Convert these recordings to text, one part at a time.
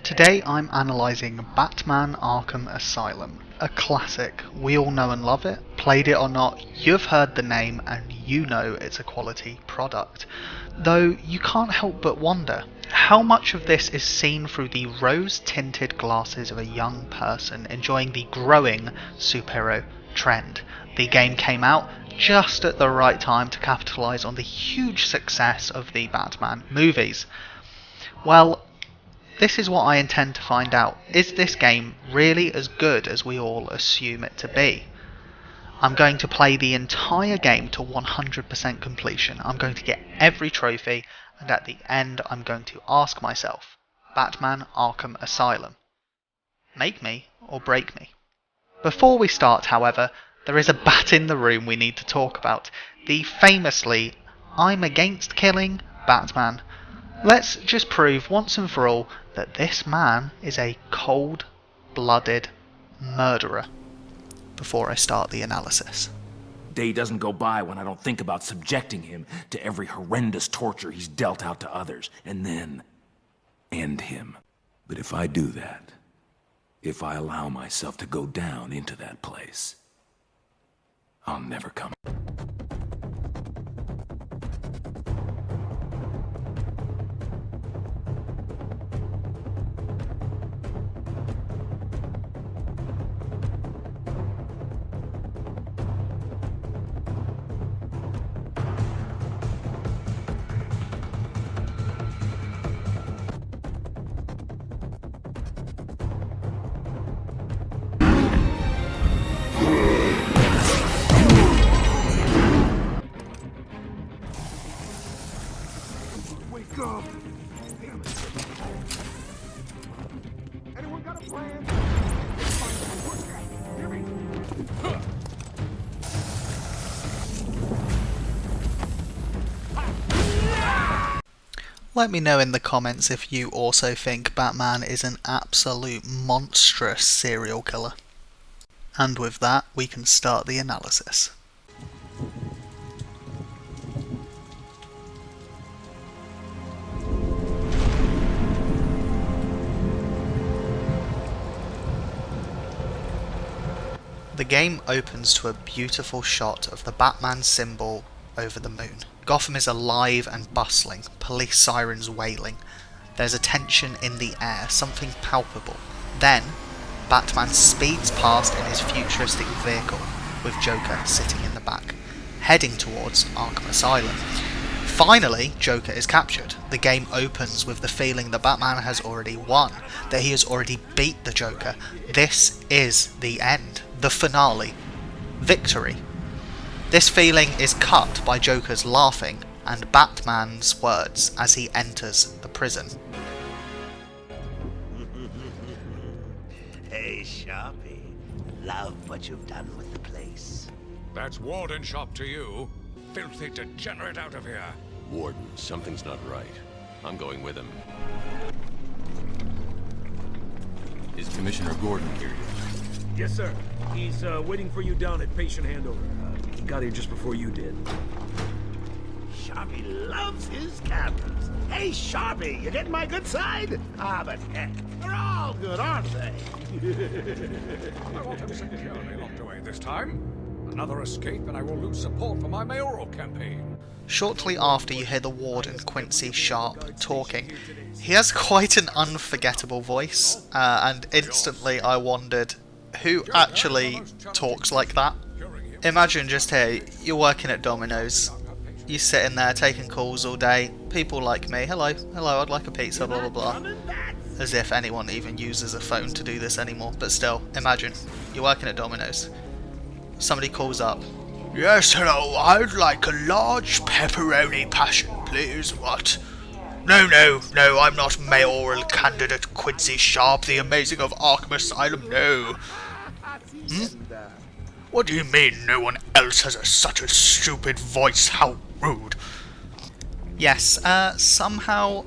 Today I'm analysing Batman Arkham Asylum, a classic. We all know and love it. Played it or not, you've heard the name and you know it's a quality product. Though you can't help but wonder, how much of this is seen through the rose-tinted glasses of a young person enjoying the growing superhero trend? The game came out just at the right time to capitalise on the huge success of the Batman movies. Well, this is what I intend to find out. Is this game really as good as we all assume it to be? I'm going to play the entire game to 100% completion. I'm going to get every trophy, and at the end I'm going to ask myself, Batman Arkham Asylum, make me or break me? Before we start, however, there is a bat in the room we need to talk about. The famously I'm against killing Batman. Let's just prove once and for all that this man is a cold-blooded murderer before I start the analysis. Day doesn't go by when I don't think about subjecting him to every horrendous torture he's dealt out to others, and then end him. But if I do that, if I allow myself to go down into that place, I'll never come. Anyone got a plan? Let me know in the comments if you also think Batman is an absolute monstrous serial killer. And with that, we can start the analysis. The game opens to a beautiful shot of the Batman symbol over the moon. Gotham is alive and bustling, police sirens wailing. There's a tension in the air, something palpable. Then, Batman speeds past in his futuristic vehicle, with Joker sitting in the back, heading towards Arkham Asylum. Finally, Joker is captured. The game opens with the feeling that Batman has already won, that he has already beat the Joker. This is the end, the finale, victory. This feeling is cut by Joker's laughing and Batman's words as he enters the prison. Hey, Sharpie. Love what you've done with the place. That's Warden Shop to you. Filthy degenerate out of here. Warden, something's not right. I'm going with him. Is Commissioner Gordon here yet? Yes, sir. He's waiting for you down at patient handover. He got here just before you did. Sharpie loves his cameras. Hey, Sharpie, you getting my good side? Ah, but heck, they're all good, aren't they? I want him securely locked away this time. Another escape and I will lose support for my mayoral campaign. Shortly after you hear the warden, Quincy Sharp, talking. He has quite an unforgettable voice, and instantly I wondered, who actually talks like that? Imagine just here, you're working at Domino's, you're sitting there taking calls all day, people like me, hello, I'd like a pizza, blah blah blah. As if anyone even uses a phone to do this anymore, but still, imagine, you're working at Domino's. Somebody calls up. Yes, hello, I'd like a large pepperoni passion, please. What? No, I'm not mayoral candidate Quincy Sharp, the amazing of Arkham Asylum, no. What do you mean no one else has such a stupid voice? How rude. Yes, somehow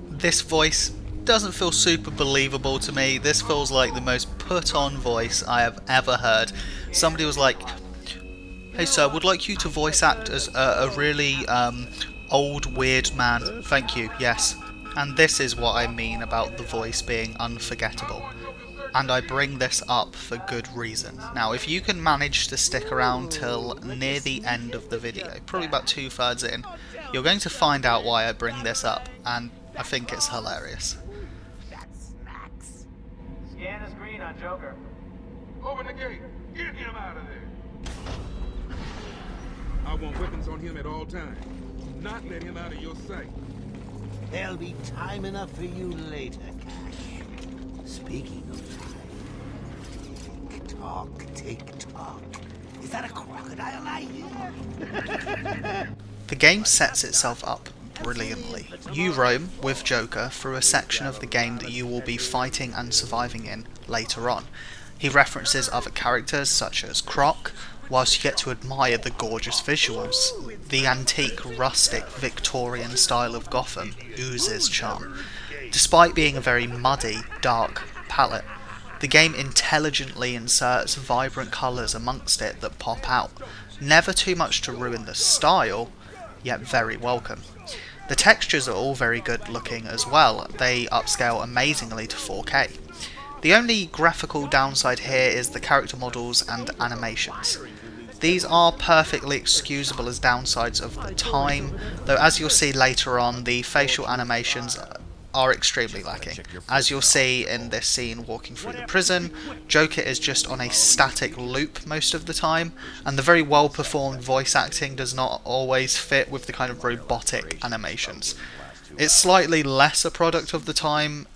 this voice doesn't feel super believable to me. This feels like the most put-on voice I have ever heard. Somebody was like, hey sir, would like you to voice act as a really old weird man. Thank you, yes. And this is what I mean about the voice being unforgettable. And I bring this up for good reason. Now, if you can manage to stick around till near the end of the video, probably about 2/3 in, you're going to find out why I bring this up, and I think it's hilarious. Scan the screen on Joker. Open the gate. Get him out of there. I want weapons on him at all times. Do not let him out of your sight. There'll be time enough for you later, Cash. Speaking of time, tick-tock. Is that a crocodile I hear? The game sets itself up brilliantly. You roam with Joker through a section of the game that you will be fighting and surviving in later on. He references other characters such as Croc, whilst you get to admire the gorgeous visuals. The antique, rustic, Victorian style of Gotham oozes charm. Despite being a very muddy, dark palette, the game intelligently inserts vibrant colours amongst it that pop out. Never too much to ruin the style, yet very welcome. The textures are all very good looking as well. They upscale amazingly to 4K. The only graphical downside here is the character models and animations. These are perfectly excusable as downsides of the time, though as you'll see later on, the facial animations are extremely lacking. As you'll see in this scene walking through the prison, Joker is just on a static loop most of the time, and the very well performed voice acting does not always fit with the kind of robotic animations. It's slightly less a product of the time.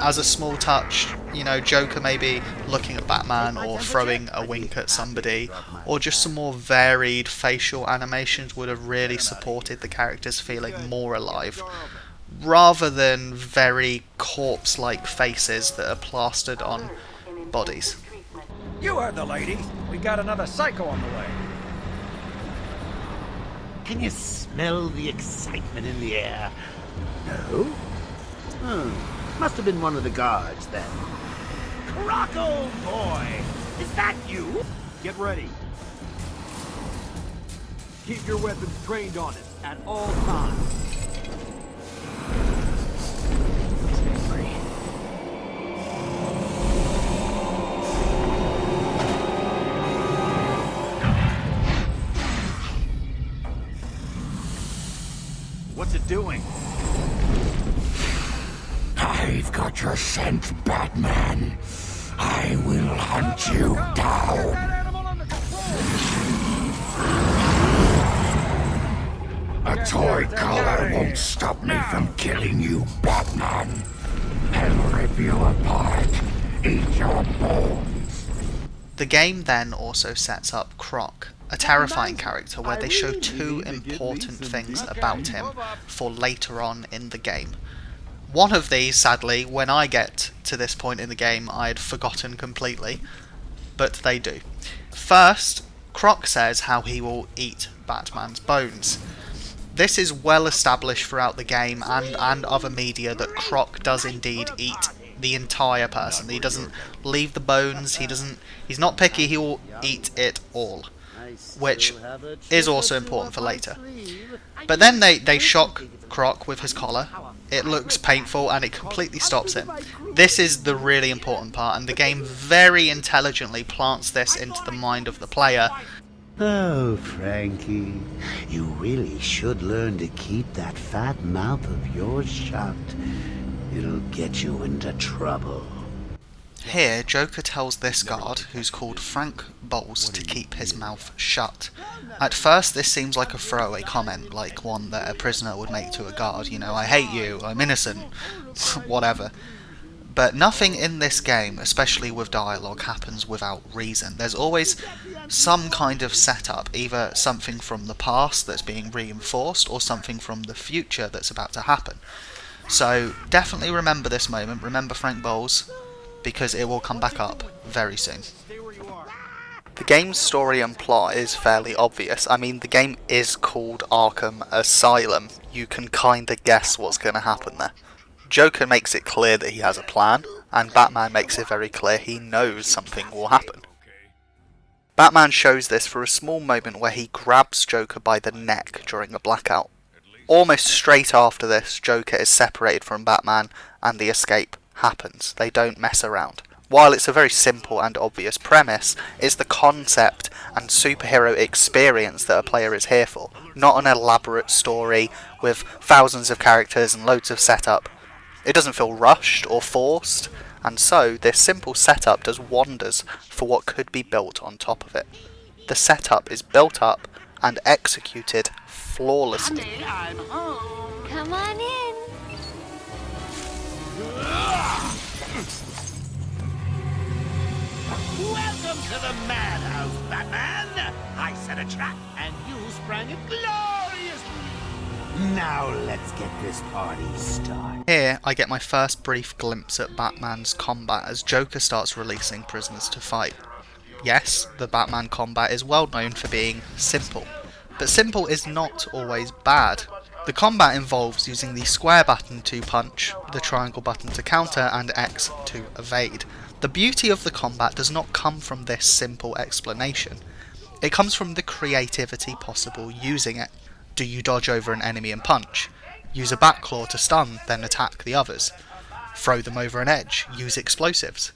As a small touch, you know, Joker maybe looking at Batman or throwing a wink at somebody, or just some more varied facial animations would have really supported the characters feeling more alive, rather than very corpse-like faces that are plastered on bodies. You heard the lady. We got another psycho on the way. Can you smell the excitement in the air? No? Must have been one of the guards then. Crocko boy! Is that you? Get ready. Keep your weapons trained on it at all times. What's it doing? I've got your scent, Batman. I will hunt you down. A toy collar won't stop me from killing you, Batman. I'll rip you apart, eat your bones. The game then also sets up Croc, a terrifying character where they show two important things about him for later on in the game. One of these, sadly, when I get to this point in the game, I had forgotten completely, but they do. First, Croc says how he will eat Batman's bones. This is well established throughout the game and other media that Croc does indeed eat the entire person. He doesn't leave the bones, he's not picky, he will eat it all, which is also important for later. But then they shock Croc with his collar. It looks painful and it completely stops him. This is the really important part, and the game very intelligently plants this into the mind of the player. Oh, Frankie, you really should learn to keep that fat mouth of yours shut. It'll get you into trouble. Here, Joker tells this guard, who's called Frank Bowles, to keep his mouth shut. At first this seems like a throwaway comment, like one that a prisoner would make to a guard, you know, I hate you, I'm innocent, whatever. But nothing in this game, especially with dialogue, happens without reason. There's always some kind of setup, either something from the past that's being reinforced, or something from the future that's about to happen. So definitely remember this moment, remember Frank Bowles, because it will come back up very soon. The game's story and plot is fairly obvious. I mean, the game is called Arkham Asylum. You can kinda guess what's going to happen there. Joker makes it clear that he has a plan, and Batman makes it very clear he knows something will happen. Batman shows this for a small moment where he grabs Joker by the neck during a blackout. Almost straight after this, Joker is separated from Batman and the escape happens. They don't mess around. While it's a very simple and obvious premise, it's the concept and superhero experience that a player is here for, not an elaborate story with thousands of characters and loads of setup. It doesn't feel rushed or forced, and so this simple setup does wonders for what could be built on top of it. The setup is built up and executed flawlessly. Honey, I'm home. Come on in. Welcome to the madhouse, Batman! I set a trap, and you sprang it gloriously! Now let's get this party started. Here, I get my first brief glimpse at Batman's combat as Joker starts releasing prisoners to fight. Yes, the Batman combat is well known for being simple, but simple is not always bad. The combat involves using the square button to punch, the triangle button to counter, and X to evade. The beauty of the combat does not come from this simple explanation. It comes from the creativity possible using it. Do you dodge over an enemy and punch? Use a bat claw to stun, then attack the others? Throw them over an edge? Use explosives?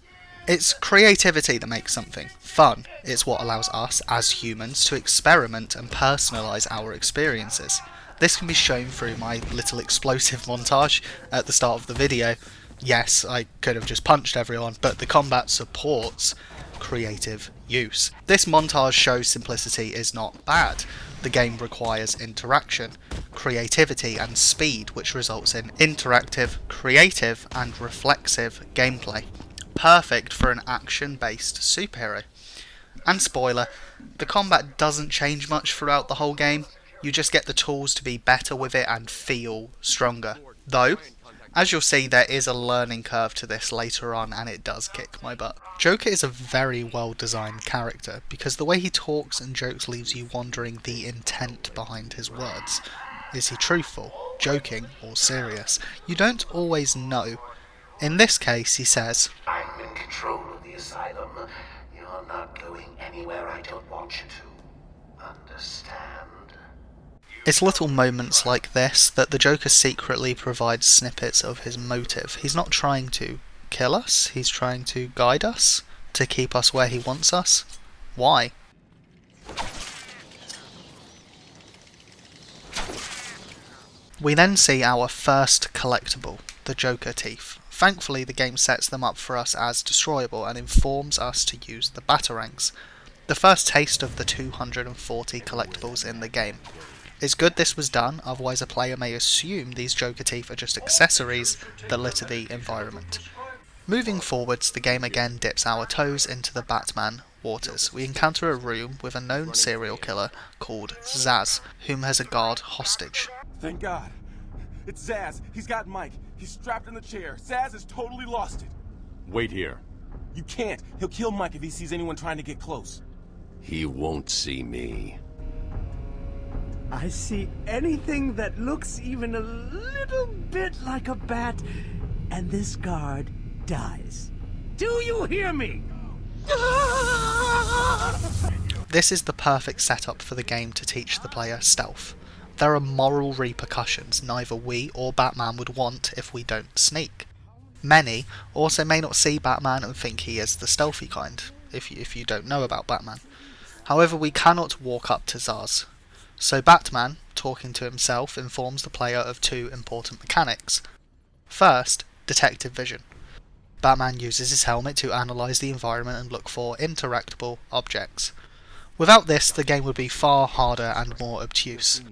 It's creativity that makes something fun. It's what allows us, as humans, to experiment and personalise our experiences. This can be shown through my little explosive montage at the start of the video. Yes, I could have just punched everyone, but the combat supports creative use. This montage shows simplicity is not bad. The game requires interaction, creativity and speed, which results in interactive, creative and reflexive gameplay. Perfect for an action-based superhero. And spoiler, the combat doesn't change much throughout the whole game. You just get the tools to be better with it and feel stronger. Though, as you'll see, there is a learning curve to this later on, and it does kick my butt. Joker is a very well designed character, because the way he talks and jokes leaves you wondering the intent behind his words. Is he truthful, joking, or serious? You don't always know. In this case, he says, I'm in control of the asylum. You're not going anywhere I don't want you to. Understand? It's little moments like this that the Joker secretly provides snippets of his motive. He's not trying to kill us, he's trying to guide us, to keep us where he wants us. Why? We then see our first collectible, the Joker teeth. Thankfully, the game sets them up for us as destroyable and informs us to use the batarangs. The first taste of the 240 collectibles in the game. It's good this was done, otherwise a player may assume these Joker teeth are just accessories that litter the environment. Moving forwards, the game again dips our toes into the Batman waters. We encounter a room with a known serial killer called Zsasz, whom has a guard hostage. Thank God. It's Zsasz. He's got Mike. He's strapped in the chair. Zsasz has totally lost it. Wait here. You can't. He'll kill Mike if he sees anyone trying to get close. He won't see me. I see anything that looks even a little bit like a bat, and this guard dies. Do you hear me? This is the perfect setup for the game to teach the player stealth. There are moral repercussions neither we or Batman would want if we don't sneak. Many also may not see Batman and think he is the stealthy kind, if you don't know about Batman. However, we cannot walk up to Zsasz. So Batman, talking to himself, informs the player of two important mechanics. First, detective vision. Batman uses his helmet to analyse the environment and look for interactable objects. Without this, the game would be far harder and more obtuse.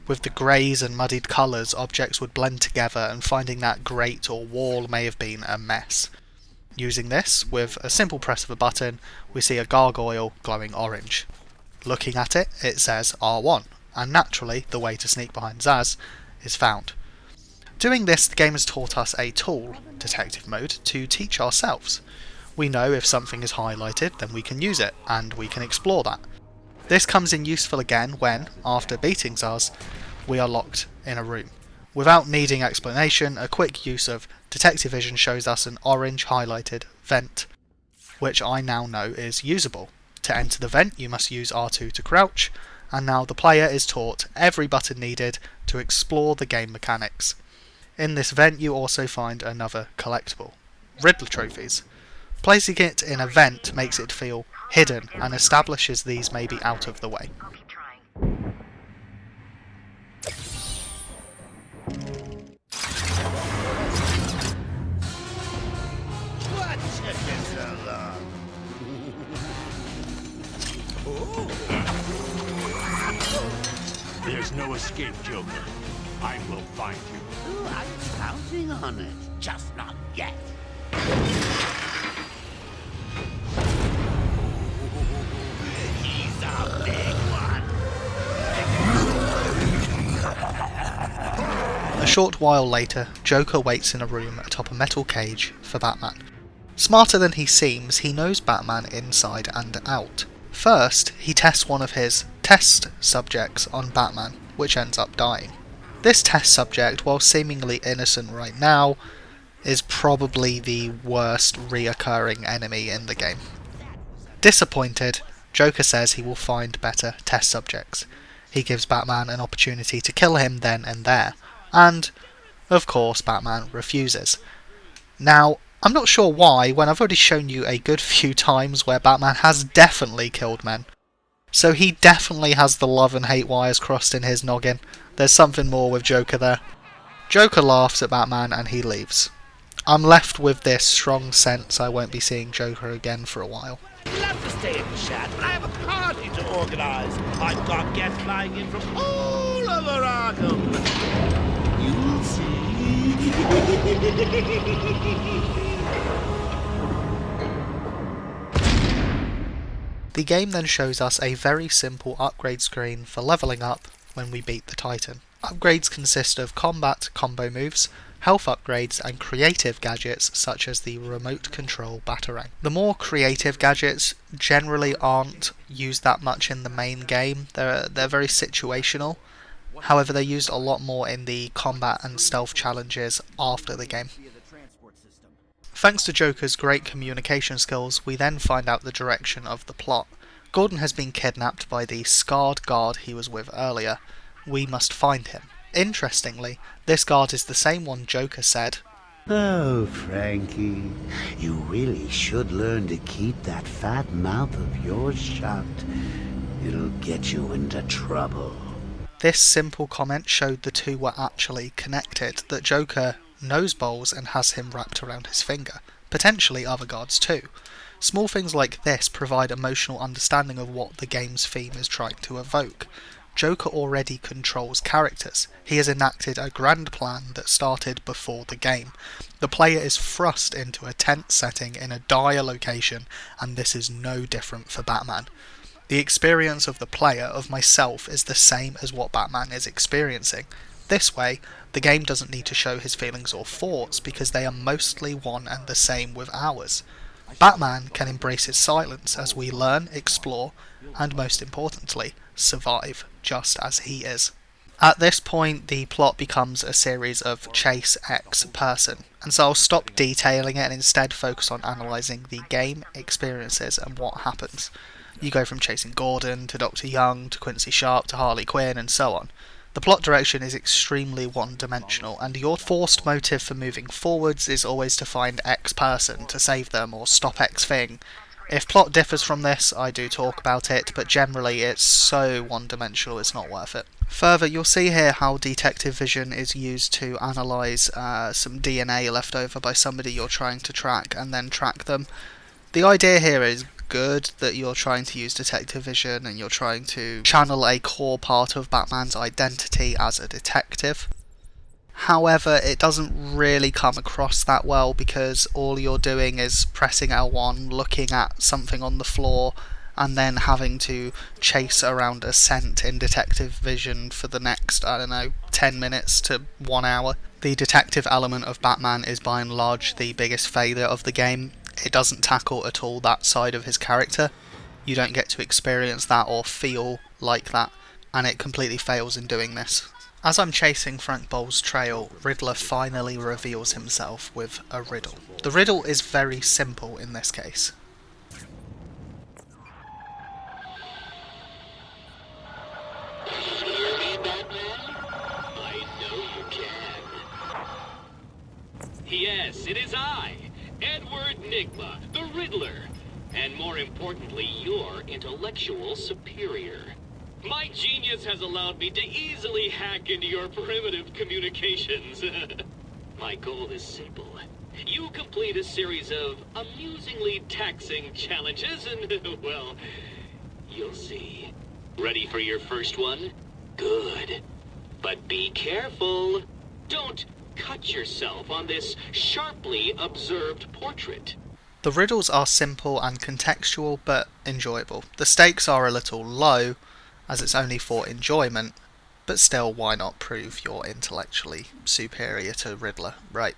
With the greys and muddied colours, objects would blend together, and finding that grate or wall may have been a mess. Using this, with a simple press of a button, we see a gargoyle glowing orange. Looking at it, it says R1, and naturally, the way to sneak behind Zsasz is found. Doing this, the game has taught us a tool, detective mode, to teach ourselves. We know if something is highlighted, then we can use it, and we can explore that. This comes in useful again when, after beating Zsasz, we are locked in a room. Without needing explanation, a quick use of detective vision shows us an orange highlighted vent, which I now know is usable. To enter the vent, you must use R2 to crouch, and now the player is taught every button needed to explore the game mechanics. In this vent you also find another collectible, Riddler trophies. Placing it in a vent makes it feel hidden and establishes these may be out of the way. What took you so long? There's no escape, Joker. I will find you. Oh, I'm counting on it. Just not yet. He's a big one. A short while later, Joker waits in a room atop a metal cage for Batman. Smarter than he seems, he knows Batman inside and out. First, he tests one of his test subjects on Batman, which ends up dying. This test subject, while seemingly innocent right now, is probably the worst reoccurring enemy in the game. Disappointed, Joker says he will find better test subjects. He gives Batman an opportunity to kill him then and there, and, of course, Batman refuses. Now, I'm not sure why, when I've already shown you a good few times where Batman has definitely killed men. So he definitely has the love and hate wires crossed in his noggin. There's something more with Joker there. Joker laughs at Batman and he leaves. I'm left with this strong sense I won't be seeing Joker again for a while. Love to stay and chat, but I have a party to organize. I've got guests flying in from all over Arkham. You'll see. The game then shows us a very simple upgrade screen for leveling up when we beat the Titan. Upgrades consist of combat combo moves, health upgrades and creative gadgets such as the remote control Batarang. The more creative gadgets generally aren't used that much in the main game, they're very situational. However, they're used a lot more in the combat and stealth challenges after the game. Thanks to Joker's great communication skills, we then find out the direction of the plot. Gordon has been kidnapped by the scarred guard he was with earlier. We must find him. Interestingly, this guard is the same one Joker said, "Oh, Frankie, you really should learn to keep that fat mouth of yours shut. It'll get you into trouble." This simple comment showed the two were actually connected, that Joker knows Bowles and has him wrapped around his finger. Potentially other guards too. Small things like this provide emotional understanding of what the game's theme is trying to evoke. Joker already controls characters. He has enacted a grand plan that started before the game. The player is thrust into a tense setting in a dire location, and this is no different for Batman. The experience of the player, of myself, is the same as what Batman is experiencing. This way, the game doesn't need to show his feelings or thoughts because they are mostly one and the same with ours. Batman can embrace his silence as we learn, explore, and most importantly, survive, just as he is. At this point, the plot becomes a series of chase X person, and so I'll stop detailing it and instead focus on analysing the game experiences and what happens. You go from chasing Gordon, to Dr. Young, to Quincy Sharp, to Harley Quinn, and so on. The plot direction is extremely one-dimensional, and your forced motive for moving forwards is always to find X person, to save them, or stop X thing. If plot differs from this, I do talk about it, but generally it's so one-dimensional it's not worth it. Further, you'll see here how detective vision is used to analyse some DNA left over by somebody you're trying to track, and then track them. The idea here is good, that you're trying to use detective vision and you're trying to channel a core part of Batman's identity as a detective. However, it doesn't really come across that well because all you're doing is pressing L1, looking at something on the floor, and then having to chase around a scent in detective vision for the next, 10 minutes to 1 hour. The detective element of Batman is by and large the biggest failure of the game. It doesn't tackle at all that side of his character. You don't get to experience that or feel like that, and it completely fails in doing this. As I'm chasing Frank Bowles' trail, Riddler finally reveals himself with a riddle. The riddle is very simple in this case. enigma, the Riddler, and more importantly, your intellectual superior. My genius has allowed me to easily hack into your primitive communications. My goal is simple. You complete a series of amusingly taxing challenges and, well, you'll see. Ready for your first one? Good. But be careful. Don't cut yourself on this sharply observed portrait. The riddles are simple and contextual, but enjoyable. The stakes are a little low, as it's only for enjoyment, but still, why not prove you're intellectually superior to Riddler, right?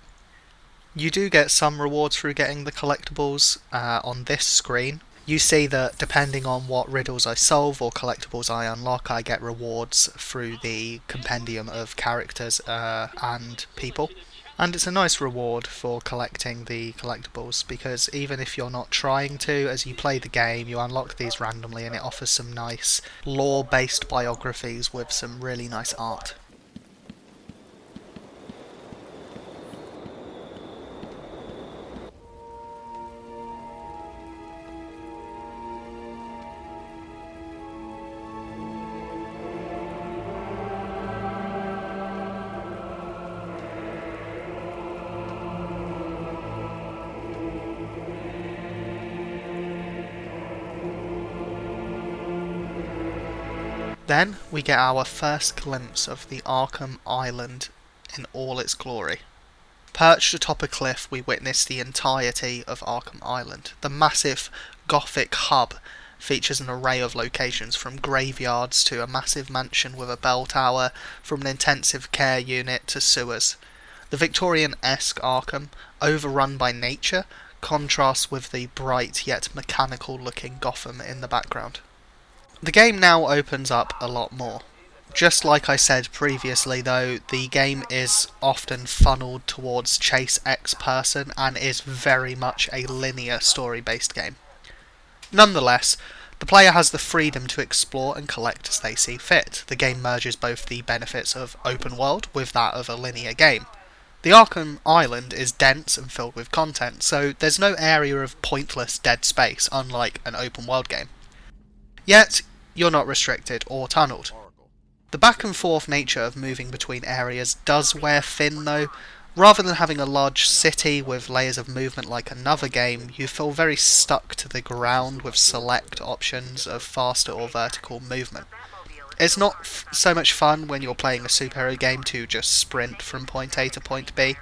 You do get some rewards through getting the collectibles. On this screen, you see that depending on what riddles I solve or collectibles I unlock, I get rewards through the compendium of characters and people. And it's a nice reward for collecting the collectibles, because even if you're not trying to, as you play the game, you unlock these randomly, and it offers some nice lore-based biographies with some really nice art. Then we get our first glimpse of the Arkham Island in all its glory. Perched atop a cliff, we witness the entirety of Arkham Island. The massive Gothic hub features an array of locations, from graveyards to a massive mansion with a bell tower, from an intensive care unit to sewers. The Victorian-esque Arkham, overrun by nature, contrasts with the bright yet mechanical-looking Gotham in the background. The game now opens up a lot more. Just like I said previously though, the game is often funneled towards chase X person and is very much a linear story-based game. Nonetheless, the player has the freedom to explore and collect as they see fit. The game merges both the benefits of open world with that of a linear game. The Arkham Island is dense and filled with content, so there's no area of pointless dead space, unlike an open world game. Yet, you're not restricted or tunnelled. The back and forth nature of moving between areas does wear thin though. Rather than having a large city with layers of movement like another game, you feel very stuck to the ground with select options of faster or vertical movement. It's not so much fun when you're playing a superhero game to just sprint from point A to point B.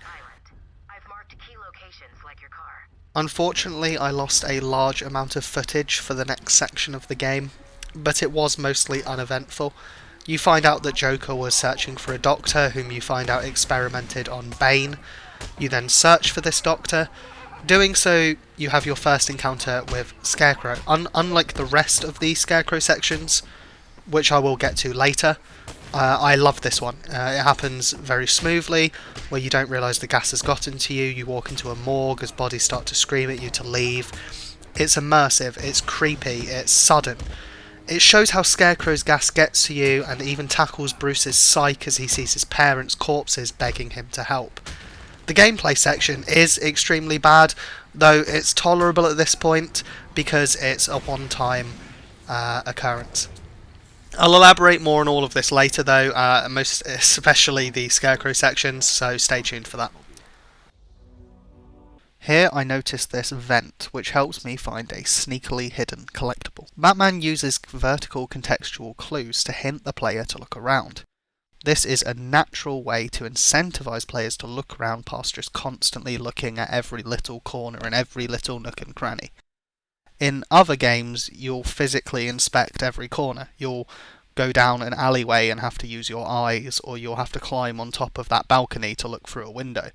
Unfortunately, I lost a large amount of footage for the next section of the game, but it was mostly uneventful. You find out that Joker was searching for a doctor whom you find out experimented on Bane. You then search for this doctor. Doing so, you have your first encounter with Scarecrow. Unlike the rest of the Scarecrow sections, which I will get to later, I love this one. It happens very smoothly, where you don't realise the gas has gotten to you. You walk into a morgue as bodies start to scream at you to leave. It's immersive, it's creepy, it's sudden. It shows how Scarecrow's gas gets to you, and even tackles Bruce's psyche as he sees his parents' corpses begging him to help. The gameplay section is extremely bad, though it's tolerable at this point because it's a one-time occurrence. I'll elaborate more on all of this later though, most especially the Scarecrow sections, so stay tuned for that. Here I notice this vent, which helps me find a sneakily hidden collectible. Batman uses vertical contextual clues to hint the player to look around. This is a natural way to incentivize players to look around past just constantly looking at every little corner and every little nook and cranny. In other games, you'll physically inspect every corner. You'll go down an alleyway and have to use your eyes, or you'll have to climb on top of that balcony to look through a window.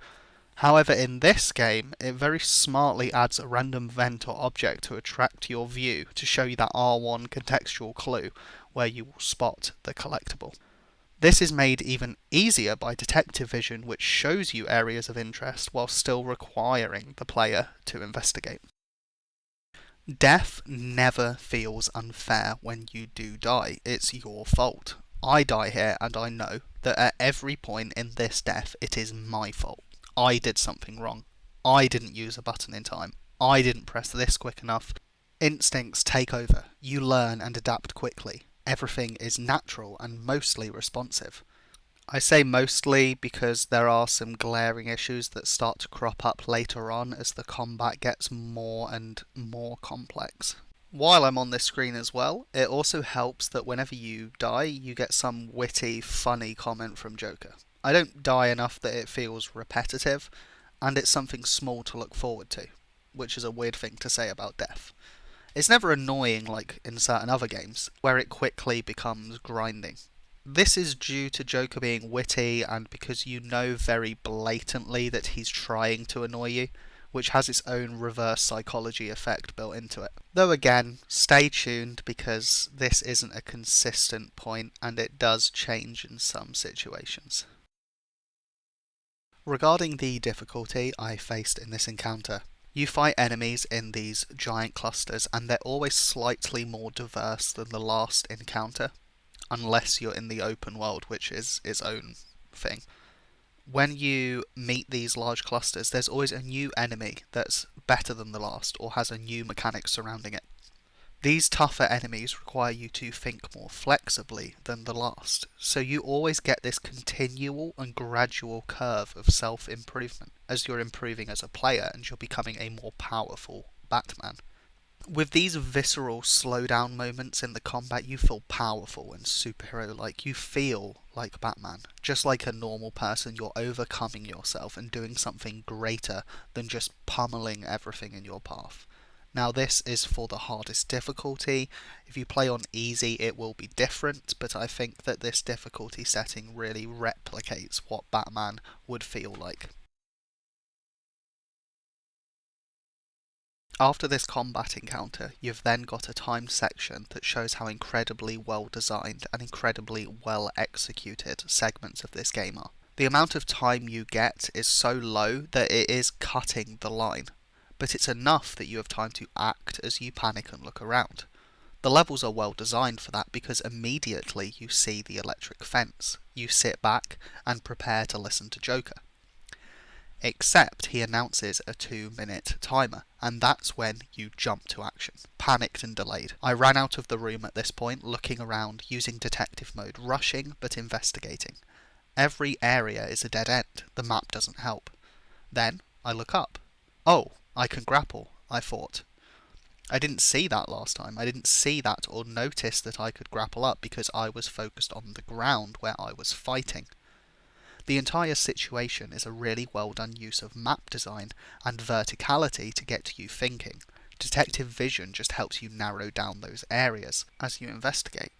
However, in this game, it very smartly adds a random vent or object to attract your view to show you that R1 contextual clue where you will spot the collectible. This is made even easier by detective vision, which shows you areas of interest while still requiring the player to investigate. Death never feels unfair when you do die. It's your fault. I die here, and I know that at every point in this death, it is my fault. I did something wrong. I didn't use a button in time. I didn't press this quick enough. Instincts take over. You learn and adapt quickly. Everything is natural and mostly responsive. I say mostly because there are some glaring issues that start to crop up later on as the combat gets more and more complex. While I'm on this screen as well, it also helps that whenever you die, you get some witty, funny comment from Joker. I don't die enough that it feels repetitive, and it's something small to look forward to, which is a weird thing to say about death. It's never annoying like in certain other games, where it quickly becomes grinding. This is due to Joker being witty and because you know very blatantly that he's trying to annoy you, which has its own reverse psychology effect built into it. Though again, stay tuned because this isn't a consistent point and it does change in some situations. Regarding the difficulty I faced in this encounter, you fight enemies in these giant clusters and they're always slightly more diverse than the last encounter, unless you're in the open world, which is its own thing. When you meet these large clusters, there's always a new enemy that's better than the last or has a new mechanic surrounding it. These tougher enemies require you to think more flexibly than the last, so you always get this continual and gradual curve of self-improvement as you're improving as a player and you're becoming a more powerful Batman. With these visceral slowdown moments in the combat, you feel powerful and superhero-like. You feel like Batman. Just like a normal person, you're overcoming yourself and doing something greater than just pummeling everything in your path. Now this is for the hardest difficulty. If you play on easy it will be different, but I think that this difficulty setting really replicates what Batman would feel like. After this combat encounter, you've then got a timed section that shows how incredibly well designed and incredibly well executed segments of this game are. The amount of time you get is so low that it is cutting the line, but it's enough that you have time to act as you panic and look around. The levels are well designed for that because immediately you see the electric fence. You sit back and prepare to listen to Joker. Except he announces a 2-minute timer, and that's when you jump to action, panicked and delayed. I ran out of the room at this point, looking around, using detective mode, rushing but investigating. Every area is a dead end, the map doesn't help. Then I look up. Oh, I can grapple, I thought. I didn't see that last time. I didn't see that or notice that I could grapple up because I was focused on the ground where I was fighting. The entire situation is a really well done use of map design and verticality to get you thinking. Detective vision just helps you narrow down those areas as you investigate,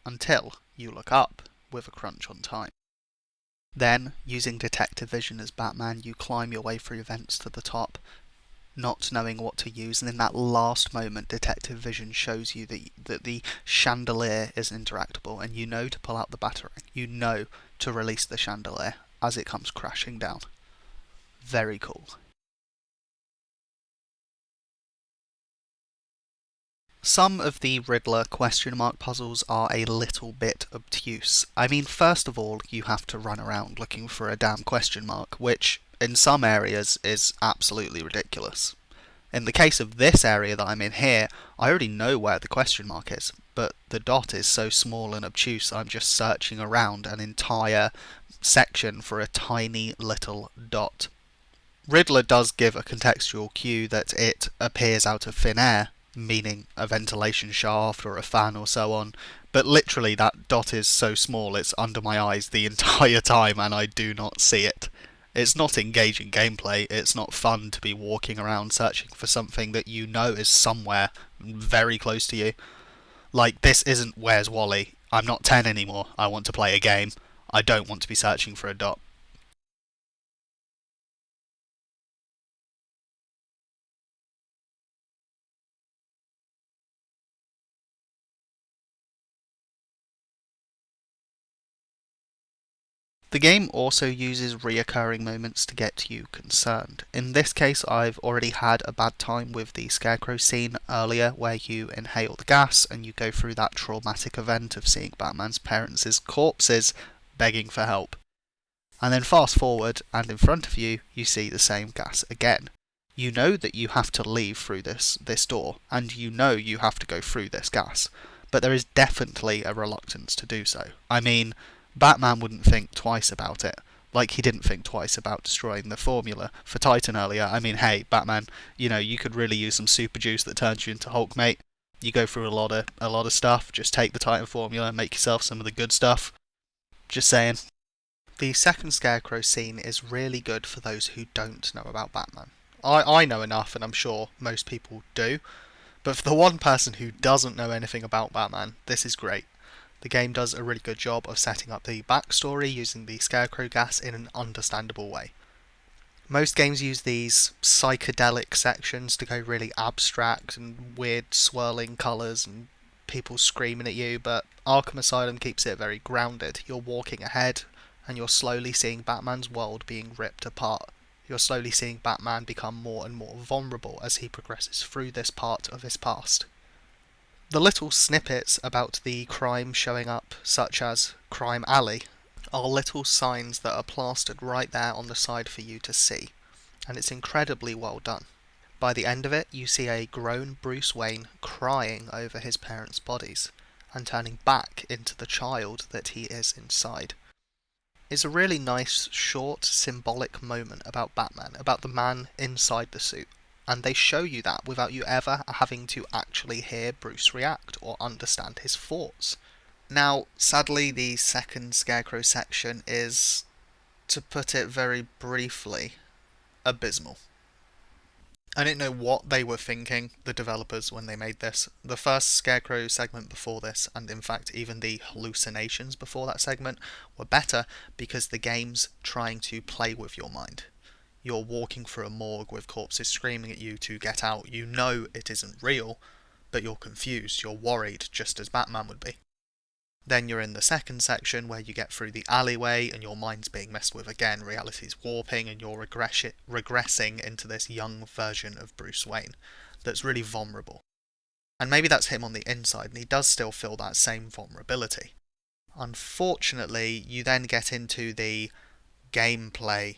until you look up with a crunch on time. Then, using detective vision as Batman, you climb your way through vents to the top, not knowing what to use, and in that last moment detective vision shows you that the chandelier is interactable, and you know to pull out the batarang. You know to release the chandelier as it comes crashing down. Very cool. Some of the Riddler question mark puzzles are a little bit obtuse. I mean, first of all, you have to run around looking for a damn question mark, which in some areas is absolutely ridiculous. In the case of this area that I'm in here, I already know where the question mark is, but the dot is so small and obtuse I'm just searching around an entire section for a tiny little dot. Riddler does give a contextual cue that it appears out of thin air, meaning a ventilation shaft or a fan or so on, but literally that dot is so small it's under my eyes the entire time and I do not see it. It's not engaging gameplay, it's not fun to be walking around searching for something that you know is somewhere very close to you. Like, this isn't Where's Wally? I'm not 10 anymore, I want to play a game. I don't want to be searching for a dot. The game also uses reoccurring moments to get you concerned. In this case, I've already had a bad time with the Scarecrow scene earlier, where you inhale the gas and you go through that traumatic event of seeing Batman's parents' corpses begging for help. And then fast forward, and in front of you, you see the same gas again. You know that you have to leave through this door, and you know you have to go through this gas, but there is definitely a reluctance to do so. I mean, Batman wouldn't think twice about it. Like he didn't think twice about destroying the formula for Titan earlier. I mean, hey, Batman, you know, you could really use some super juice that turns you into Hulk, mate. You go through a lot of stuff. Just take the Titan formula and make yourself some of the good stuff. Just saying. The second Scarecrow scene is really good for those who don't know about Batman. I know enough, and I'm sure most people do. But for the one person who doesn't know anything about Batman, this is great. The game does a really good job of setting up the backstory using the Scarecrow gas in an understandable way. Most games use these psychedelic sections to go really abstract and weird swirling colours and people screaming at you, but Arkham Asylum keeps it very grounded. You're walking ahead and you're slowly seeing Batman's world being ripped apart. You're slowly seeing Batman become more and more vulnerable as he progresses through this part of his past. The little snippets about the crime showing up, such as Crime Alley, are little signs that are plastered right there on the side for you to see, and it's incredibly well done. By the end of it, you see a grown Bruce Wayne crying over his parents' bodies, and turning back into the child that he is inside. It's a really nice, short, symbolic moment about Batman, about the man inside the suit. And they show you that without you ever having to actually hear Bruce react or understand his thoughts. Now, sadly, the second Scarecrow section is, to put it very briefly, abysmal. I didn't know what they were thinking, the developers, when they made this. The first Scarecrow segment before this, and in fact even the hallucinations before that segment, were better because the game's trying to play with your mind. You're walking through a morgue with corpses screaming at you to get out. You know it isn't real, but you're confused, you're worried, just as Batman would be. Then you're in the second section where you get through the alleyway and your mind's being messed with again, reality's warping and you're regressing into this young version of Bruce Wayne that's really vulnerable. And maybe that's him on the inside and he does still feel that same vulnerability. Unfortunately, you then get into the gameplay,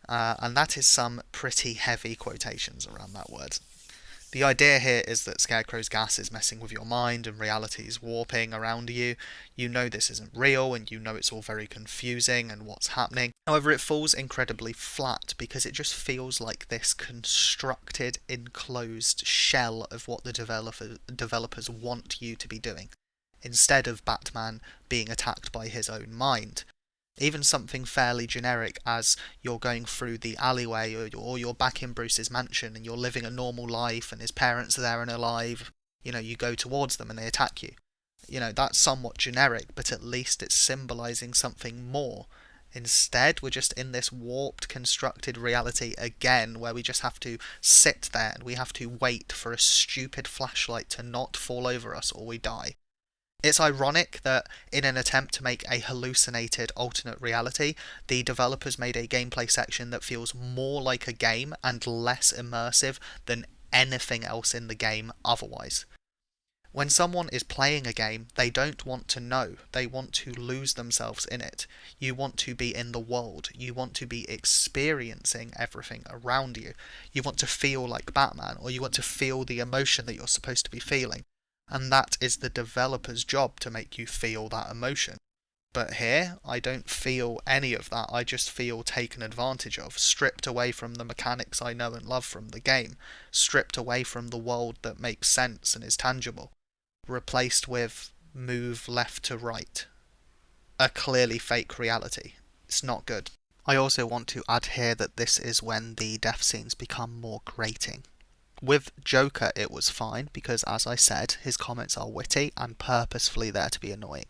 and that is some pretty heavy quotations around that word. The idea here is that Scarecrow's gas is messing with your mind and reality is warping around you. You know this isn't real and you know it's all very confusing and what's happening. However, it falls incredibly flat because it just feels like this constructed, enclosed shell of what the developers want you to be doing, instead of Batman being attacked by his own mind. Even something fairly generic as you're going through the alleyway or you're back in Bruce's mansion and you're living a normal life and his parents are there and alive, you go towards them and they attack you. That's somewhat generic, but at least it's symbolizing something more. Instead, we're just in this warped, constructed reality again where we just have to sit there and we have to wait for a stupid flashlight to not fall over us or we die. It's ironic that in an attempt to make a hallucinated alternate reality, the developers made a gameplay section that feels more like a game and less immersive than anything else in the game otherwise. When someone is playing a game, they don't want to know, they want to lose themselves in it. You want to be in the world, you want to be experiencing everything around you. You want to feel like Batman, or you want to feel the emotion that you're supposed to be feeling. And that is the developer's job, to make you feel that emotion. But here, I don't feel any of that. I just feel taken advantage of, stripped away from the mechanics I know and love from the game, stripped away from the world that makes sense and is tangible, replaced with move left to right. A clearly fake reality. It's not good. I also want to add here that this is when the death scenes become more grating. With Joker it was fine because, as I said, his comments are witty and purposefully there to be annoying.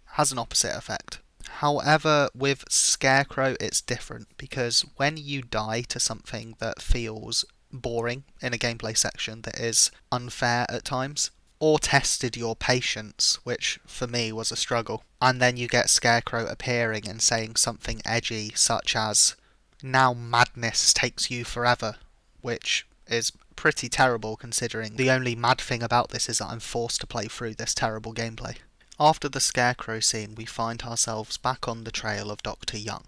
Has an opposite effect. However, with Scarecrow it's different because when you die to something that feels boring in a gameplay section that is unfair at times, or tested your patience, which for me was a struggle, and then you get Scarecrow appearing and saying something edgy such as, "Now madness takes you forever," which is pretty terrible considering the only mad thing about this is that I'm forced to play through this terrible gameplay. After the Scarecrow scene, we find ourselves back on the trail of Dr. Young.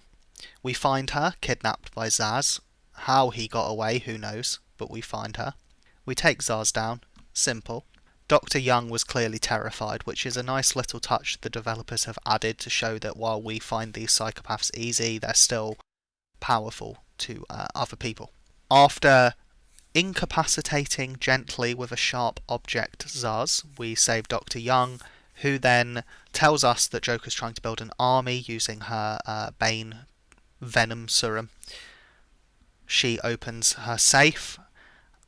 We find her kidnapped by Zsasz. How he got away, who knows, but we find her. We take Zsasz down. Simple. Dr. Young was clearly terrified, which is a nice little touch the developers have added to show that while we find these psychopaths easy, they're still powerful to other people. After incapacitating gently with a sharp object Zsasz, we save Dr. Young, who then tells us that Joker's trying to build an army using her Bane venom serum. She opens her safe,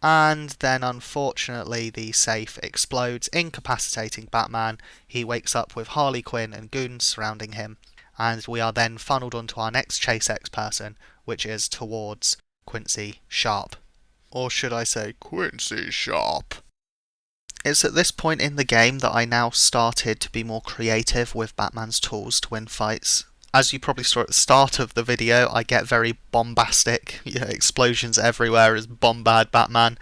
and then unfortunately the safe explodes, incapacitating Batman. He wakes up with Harley Quinn and goons surrounding him, and we are then funneled onto our next Chase X person, which is towards Quincy Sharp. Or should I say Quincy Sharp? It's at this point in the game that I now started to be more creative with Batman's tools to win fights. As you probably saw at the start of the video, I get very bombastic, explosions everywhere as Bombad Batman,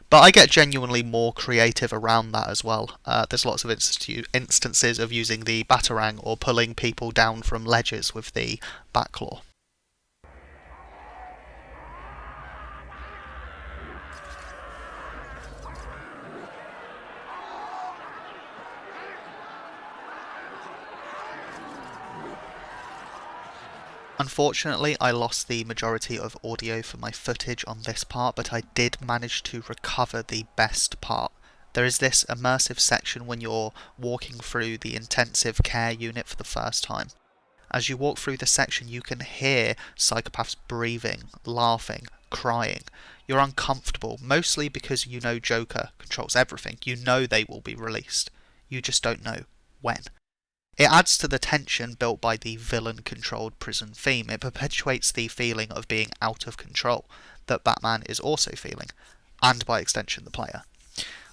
but I get genuinely more creative around that as well. There's lots of instances of using the Batarang or pulling people down from ledges with the Batclaw. Unfortunately, I lost the majority of audio for my footage on this part, but I did manage to recover the best part. There is this immersive section when you're walking through the intensive care unit for the first time. As you walk through the section, you can hear psychopaths breathing, laughing, crying. You're uncomfortable, mostly because you know Joker controls everything. You know they will be released. You just don't know when. It adds to the tension built by the villain-controlled prison theme. It perpetuates the feeling of being out of control that Batman is also feeling, and by extension the player.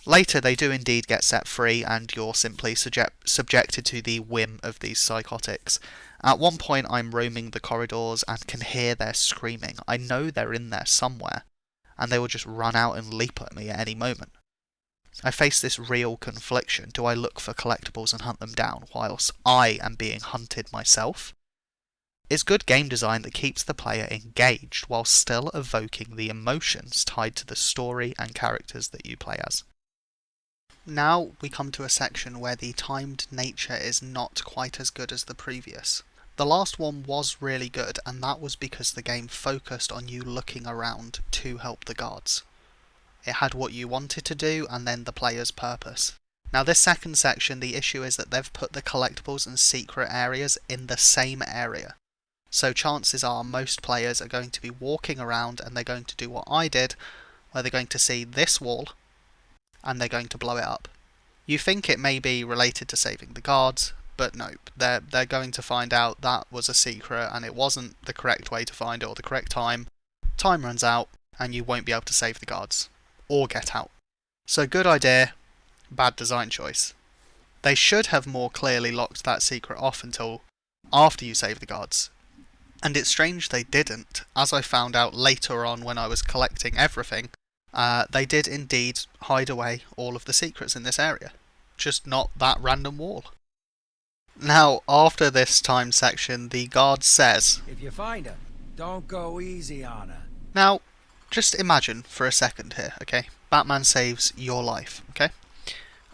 Later they do indeed get set free, and you're simply subjected to the whim of these psychotics. At one point I'm roaming the corridors and can hear their screaming. I know they're in there somewhere, and they will just run out and leap at me at any moment. I face this real confliction. Do I look for collectibles and hunt them down whilst I am being hunted myself? It's good game design that keeps the player engaged while still evoking the emotions tied to the story and characters that you play as. Now we come to a section where the timed nature is not quite as good as the previous. The last one was really good, and that was because the game focused on you looking around to help the guards. It had what you wanted to do, and then the player's purpose. Now this second section, the issue is that they've put the collectibles and secret areas in the same area. So chances are most players are going to be walking around and they're going to do what I did, where they're going to see this wall, and they're going to blow it up. You think it may be related to saving the guards, but nope. They're going to find out that was a secret and it wasn't the correct way to find it or the correct time. Time runs out and you won't be able to save the guards. Or get out. So good idea, bad design choice. They should have more clearly locked that secret off until after you save the guards. And it's strange they didn't, as I found out later on when I was collecting everything. They did indeed hide away all of the secrets in this area. Just not that random wall. Now, after this time section, the guard says, "If you find her, don't go easy on her." Now, just imagine for a second here, okay? Batman saves your life, okay?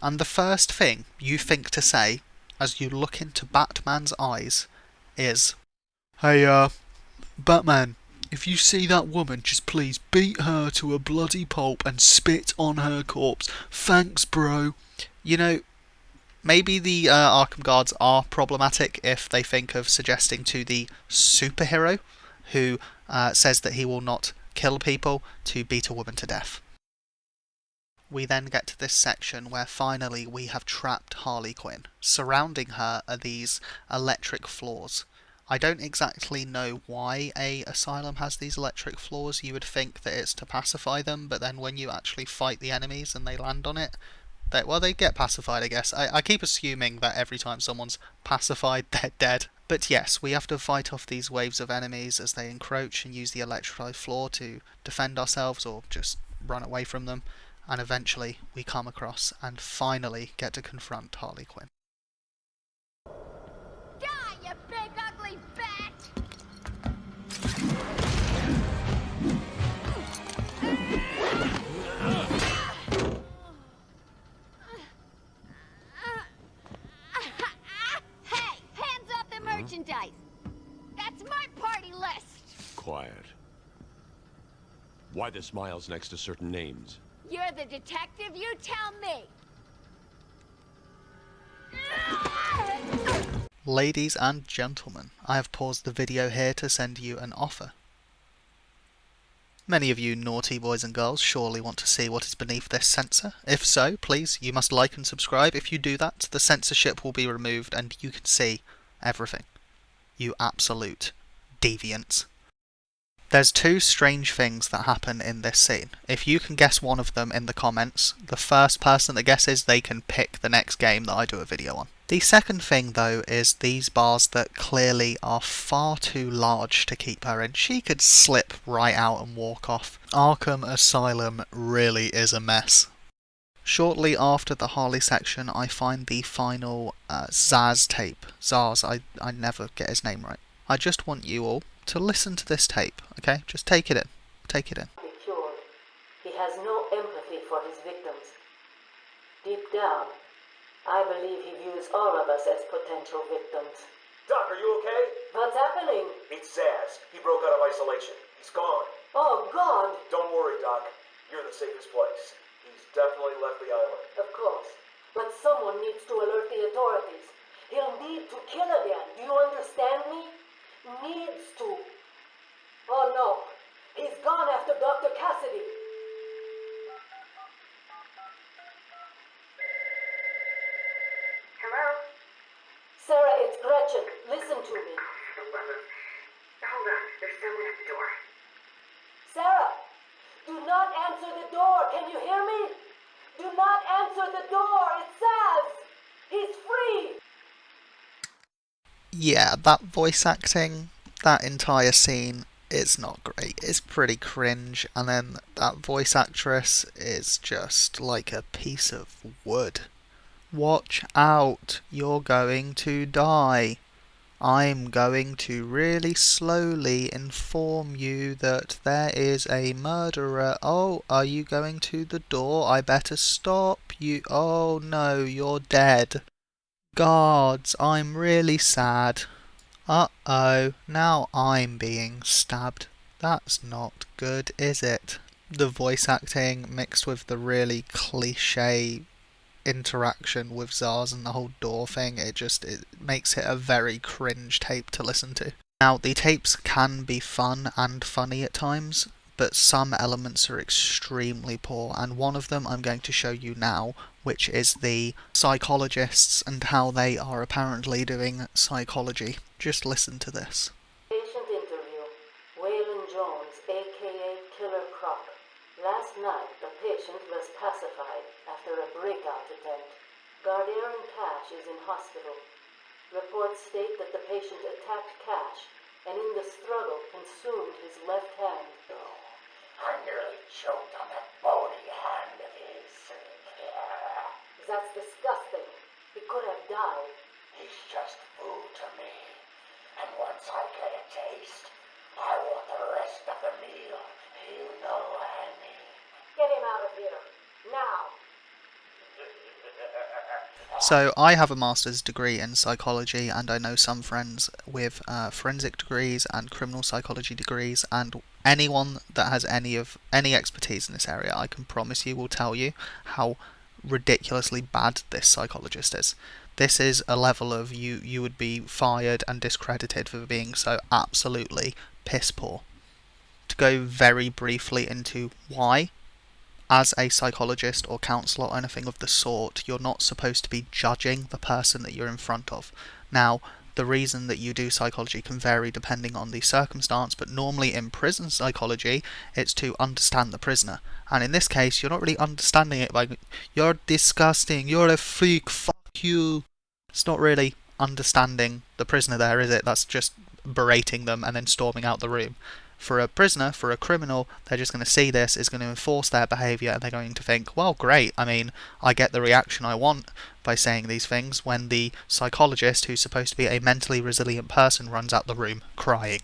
And the first thing you think to say as you look into Batman's eyes is, "Hey, Batman, if you see that woman, just please beat her to a bloody pulp and spit on her corpse. Thanks, bro." You know, maybe the Arkham guards are problematic if they think of suggesting to the superhero who says that he will not kill people to beat a woman to death. We then get to this section where finally we have trapped Harley Quinn. Surrounding her are these electric floors. I don't exactly know why a asylum has these electric floors. You would think that it's to pacify them, but then when you actually fight the enemies and they land on it, they get pacified, I guess. I keep assuming that every time someone's pacified, they're dead. But yes, we have to fight off these waves of enemies as they encroach and use the electrified floor to defend ourselves or just run away from them. And eventually we come across and finally get to confront Harley Quinn. Die, you big ugly bat! Why the smiles next to certain names? You're the detective, you tell me! Ladies and gentlemen, I have paused the video here to send you an offer. Many of you naughty boys and girls surely want to see what is beneath this censor. If so, please, you must like and subscribe. If you do that, the censorship will be removed and you can see everything. You absolute deviants. There's two strange things that happen in this scene. If you can guess one of them in the comments, the first person that guesses, they can pick the next game that I do a video on. The second thing though is these bars that clearly are far too large to keep her in. She could slip right out and walk off. Arkham Asylum really is a mess. Shortly after the Harley section I find the final Zaz tape. Zaz, I never get his name right. I just want you all to listen to this tape, okay? Just take it in. Take it in. Cured. He has no empathy for his victims. Deep down, I believe he views all of us as potential victims. Doc, are you okay? What's happening? It's Zaz. He broke out of isolation. He's gone. Oh, God! Don't worry, Doc. You're the safest place. He's definitely left the island. Of course. But someone needs to alert the authorities. He'll need to kill again. Do you understand me? Needs to. Oh no, he's gone after Dr. Cassidy. Hello? Sarah, it's Gretchen. Listen to me. Hold on, there's someone at the door. Sarah, do not answer the door. Can you hear me? Do not answer the door. It's Zaz. He's free. Yeah, that voice acting, that entire scene, it's not great. It's pretty cringe, and then that voice actress is just like a piece of wood. Watch out, you're going to die. I'm going to really slowly inform you that there is a murderer. Oh, are you going to the door? I better stop you. Oh no, you're dead. Guards, I'm really sad. Uh-oh, now I'm being stabbed. That's not good, is it? The voice acting mixed with the really cliché interaction with Zaz and the whole door thing, it makes it a very cringe tape to listen to. Now, the tapes can be fun and funny at times, but some elements are extremely poor, and one of them I'm going to show you now, which is the psychologists and how they are apparently doing psychology. Just listen to this. Patient interview. Waylon Jones, a.k.a. Killer Croc. Last night, the patient was pacified after a breakout attempt. Gardair and Cash is in hospital. Reports state that the patient attacked Cash, and in the struggle consumed his left hand. I nearly choked on that bony hand of his. That's disgusting. He could have died. He's just food to me. And once I get a taste, I want the rest of the meal. You know what I mean. Get him out of here. Now. So, I have a master's degree in psychology, and I know some friends with forensic degrees and criminal psychology degrees, and anyone that has any expertise in this area, I can promise you, will tell you how ridiculously bad this psychologist is. This is a level of you would be fired and discredited for being so absolutely piss poor. To go very briefly into why, as a psychologist or counsellor or anything of the sort, you're not supposed to be judging the person that you're in front of. Now, the reason that you do psychology can vary depending on the circumstance, but normally in prison psychology, it's to understand the prisoner. And in this case, you're not really understanding it by, you're disgusting, you're a freak, fuck you. It's not really understanding the prisoner there, is it? That's just berating them and then storming out the room. For a prisoner, for a criminal, they're just going to see this, is going to enforce their behaviour, and they're going to think, well, great, I mean, I get the reaction I want by saying these things, when the psychologist, who's supposed to be a mentally resilient person, runs out the room crying.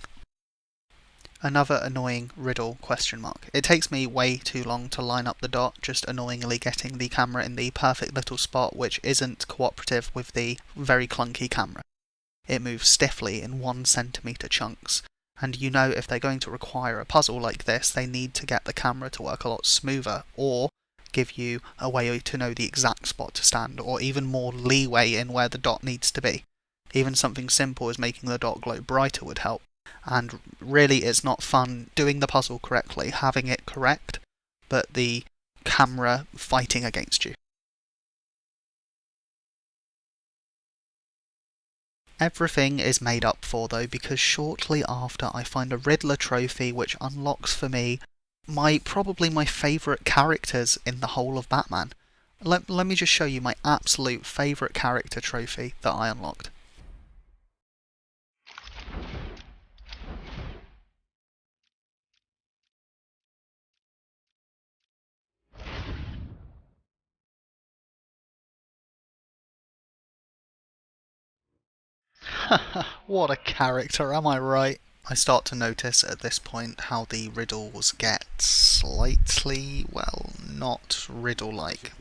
Another annoying riddle, question mark. It takes me way too long to line up the dot, just annoyingly getting the camera in the perfect little spot, which isn't cooperative with the very clunky camera. It moves stiffly in 1 centimetre chunks. And you know if they're going to require a puzzle like this, they need to get the camera to work a lot smoother, or give you a way to know the exact spot to stand, or even more leeway in where the dot needs to be. Even something simple as making the dot glow brighter would help. And really it's not fun doing the puzzle correctly, having it correct, but the camera fighting against you. Everything is made up for though, because shortly after I find a Riddler trophy which unlocks for me probably my favourite characters in the whole of Batman. Let me just show you my absolute favourite character trophy that I unlocked. What a character, am I right? I start to notice at this point how the riddles get slightly, well, not riddle-like.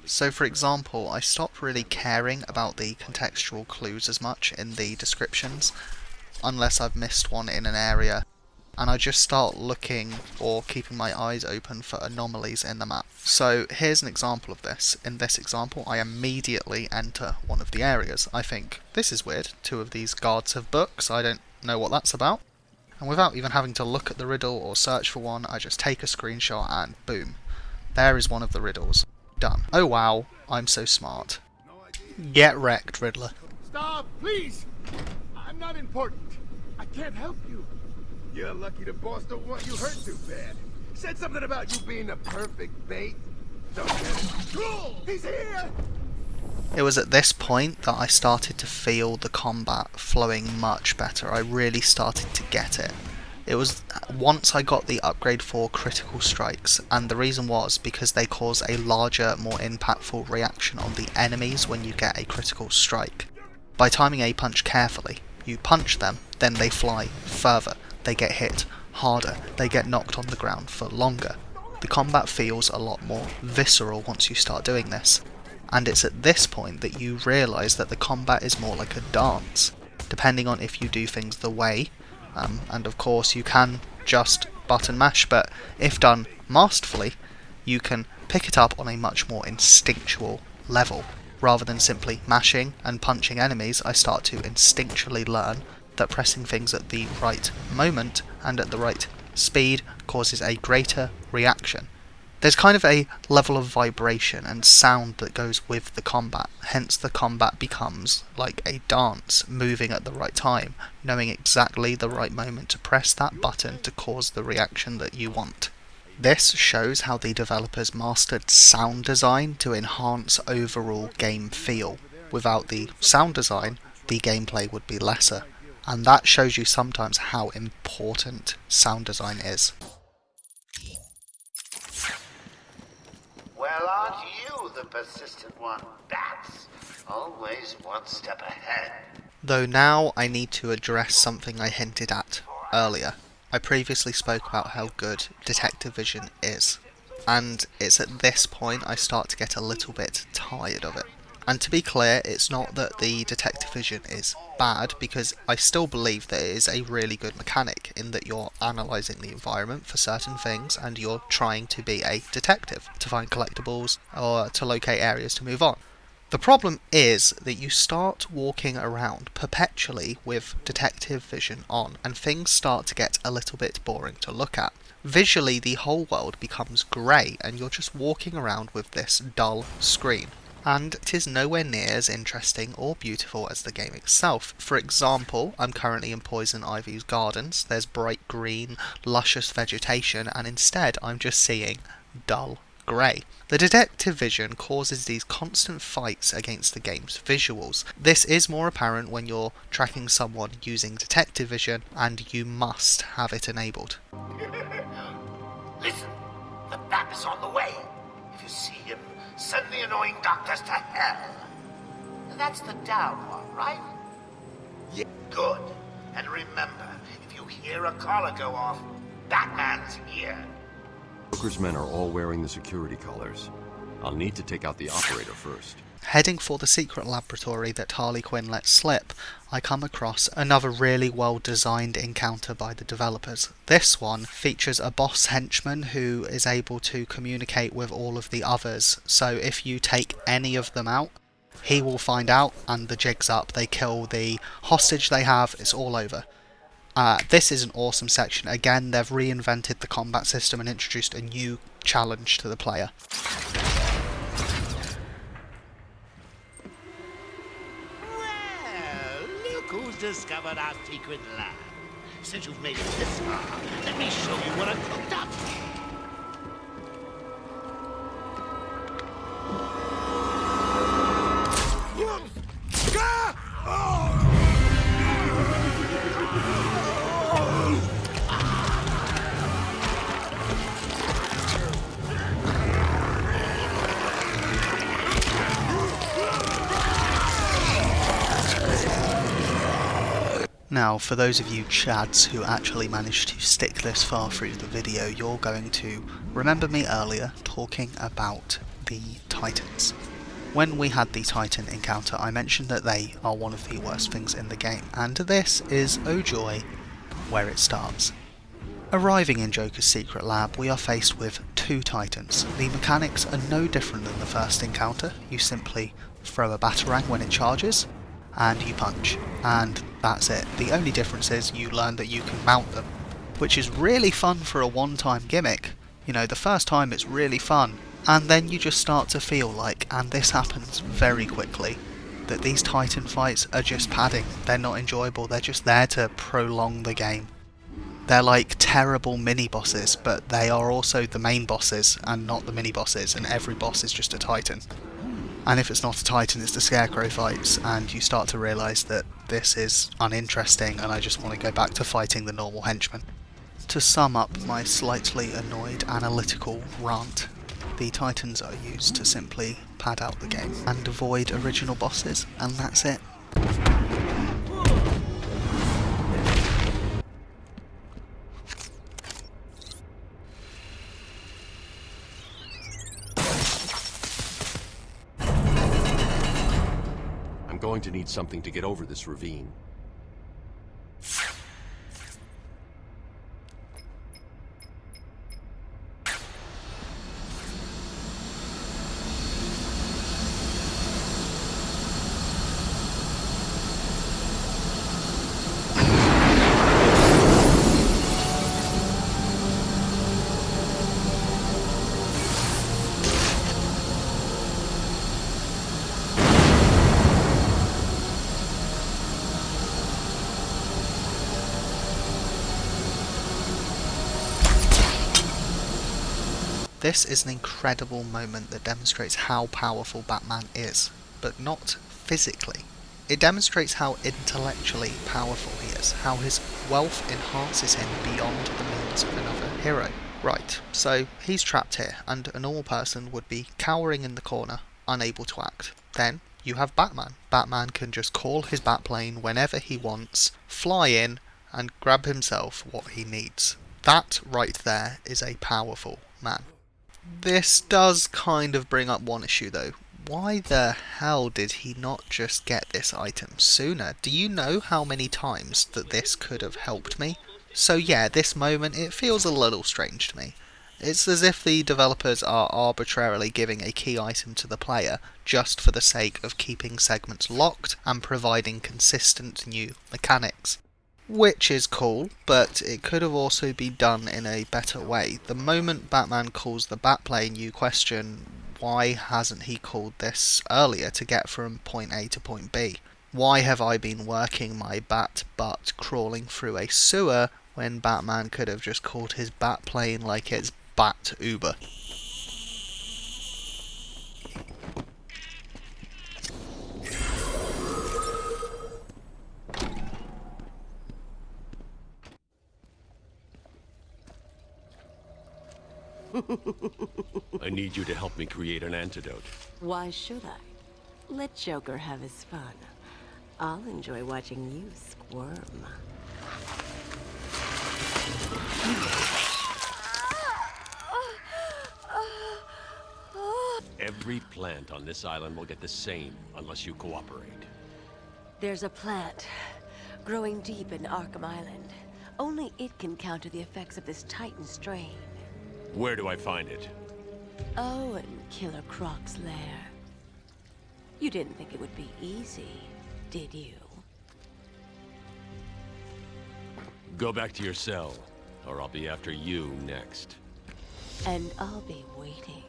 So for example, I stopped really caring about the contextual clues as much in the descriptions, unless I've missed one in an area, and I just start looking or keeping my eyes open for anomalies in the map. So here's an example of this. In this example, I immediately enter one of the areas. I think, this is weird, 2 of these guards have books, I don't know what that's about. And without even having to look at the riddle or search for one, I just take a screenshot and boom. There is one of the riddles. Done. Oh wow, I'm so smart. Get wrecked, Riddler. Stop, please! I'm not important. I can't help you. You're lucky the boss don't want you hurt too bad. Said something about you being the perfect bait. Don't get it. Cool! He's here! It was at this point that I started to feel the combat flowing much better. I really started to get it. It was once I got the upgrade for critical strikes, and the reason was because they cause a larger, more impactful reaction on the enemies when you get a critical strike. By timing a punch carefully, you punch them, then they fly further, they get hit harder, they get knocked on the ground for longer. The combat feels a lot more visceral once you start doing this. And it's at this point that you realise that the combat is more like a dance, depending on if you do things the way, and of course you can just button mash, but if done masterfully, you can pick it up on a much more instinctual level. Rather than simply mashing and punching enemies, I start to instinctually learn that pressing things at the right moment and at the right speed causes a greater reaction. There's kind of a level of vibration and sound that goes with the combat, hence the combat becomes like a dance, moving at the right time, knowing exactly the right moment to press that button to cause the reaction that you want. This shows how the developers mastered sound design to enhance overall game feel. Without the sound design, the gameplay would be lesser, and that shows you sometimes how important sound design is. Well, aren't you the persistent one, Bats? Always one step ahead. Though now I need to address something I hinted at earlier. I previously spoke about how good detective vision is, and it's at this point I start to get a little bit tired of it. And to be clear, it's not that the detective vision is bad, because I still believe that it is a really good mechanic in that you're analysing the environment for certain things and you're trying to be a detective, to find collectibles or to locate areas to move on. The problem is that you start walking around perpetually with detective vision on, and things start to get a little bit boring to look at. Visually, the whole world becomes grey, and you're just walking around with this dull screen. And it is nowhere near as interesting or beautiful as the game itself. For example, I'm currently in Poison Ivy's gardens. There's bright green, luscious vegetation, and instead I'm just seeing dull grey. The detective vision causes these constant fights against the game's visuals. This is more apparent when you're tracking someone using detective vision, and you must have it enabled. Listen, the Bat is on the way. If you see him, send the annoying doctors to hell. That's the down one, right? Yeah, good. And remember, if you hear a collar go off, Batman's here. Joker's men are all wearing the security collars. I'll need to take out the operator first. Heading for the secret laboratory that Harley Quinn lets slip, I come across another really well designed encounter by the developers. This one features a boss henchman who is able to communicate with all of the others, so if you take any of them out, he will find out and the jig's up. They kill the hostage they have, it's all over. This is an awesome section. Again, they've reinvented the combat system and introduced a new challenge to the player. Look who's discovered our secret lab. Since you've made it this far, let me show you what I've cooked up. Now, for those of you chads who actually managed to stick this far through the video, you're going to remember me earlier talking about the Titans. When we had the Titan encounter, I mentioned that they are one of the worst things in the game, and this is, oh joy, where it starts. Arriving in Joker's secret lab, we are faced with two Titans. The mechanics are no different than the first encounter. You simply throw a batarang when it charges, and you punch, and that's it. The only difference is you learn that you can mount them, which is really fun for a one-time gimmick. You know, the first time it's really fun, and then you just start to feel like, and this happens very quickly, that these Titan fights are just padding. They're not enjoyable, they're just there to prolong the game. They're like terrible mini-bosses, but they are also the main bosses and not the mini-bosses, and every boss is just a Titan. And if it's not a Titan, it's the Scarecrow fights, and you start to realise that this is uninteresting and I just want to go back to fighting the normal henchmen. To sum up my slightly annoyed analytical rant, the Titans are used to simply pad out the game and avoid original bosses, and that's it. I'm going to need something to get over this ravine. This is an incredible moment that demonstrates how powerful Batman is, but not physically. It demonstrates how intellectually powerful he is, how his wealth enhances him beyond the means of another hero. Right, so he's trapped here, and a normal person would be cowering in the corner, unable to act. Then you have Batman. Batman can just call his Batplane whenever he wants, fly in, and grab himself what he needs. That right there is a powerful man. This does kind of bring up one issue though. Why the hell did he not just get this item sooner? Do you know how many times that this could have helped me? So yeah, this moment, it feels a little strange to me. It's as if the developers are arbitrarily giving a key item to the player just for the sake of keeping segments locked and providing consistent new mechanics. Which is cool, but it could have also been done in a better way. The moment Batman calls the Batplane, you question, why hasn't he called this earlier to get from point A to point B? Why have I been working my bat butt crawling through a sewer when Batman could have just called his Batplane like it's Bat Uber? I need you to help me create an antidote. Why should I? Let Joker have his fun. I'll enjoy watching you squirm. Every plant on this island will get the same unless you cooperate. There's a plant growing deep in Arkham Island. Only it can counter the effects of this Titan strain. Where do I find it? Oh, in Killer Croc's lair. You didn't think it would be easy, did you? Go back to your cell, or I'll be after you next. And I'll be waiting.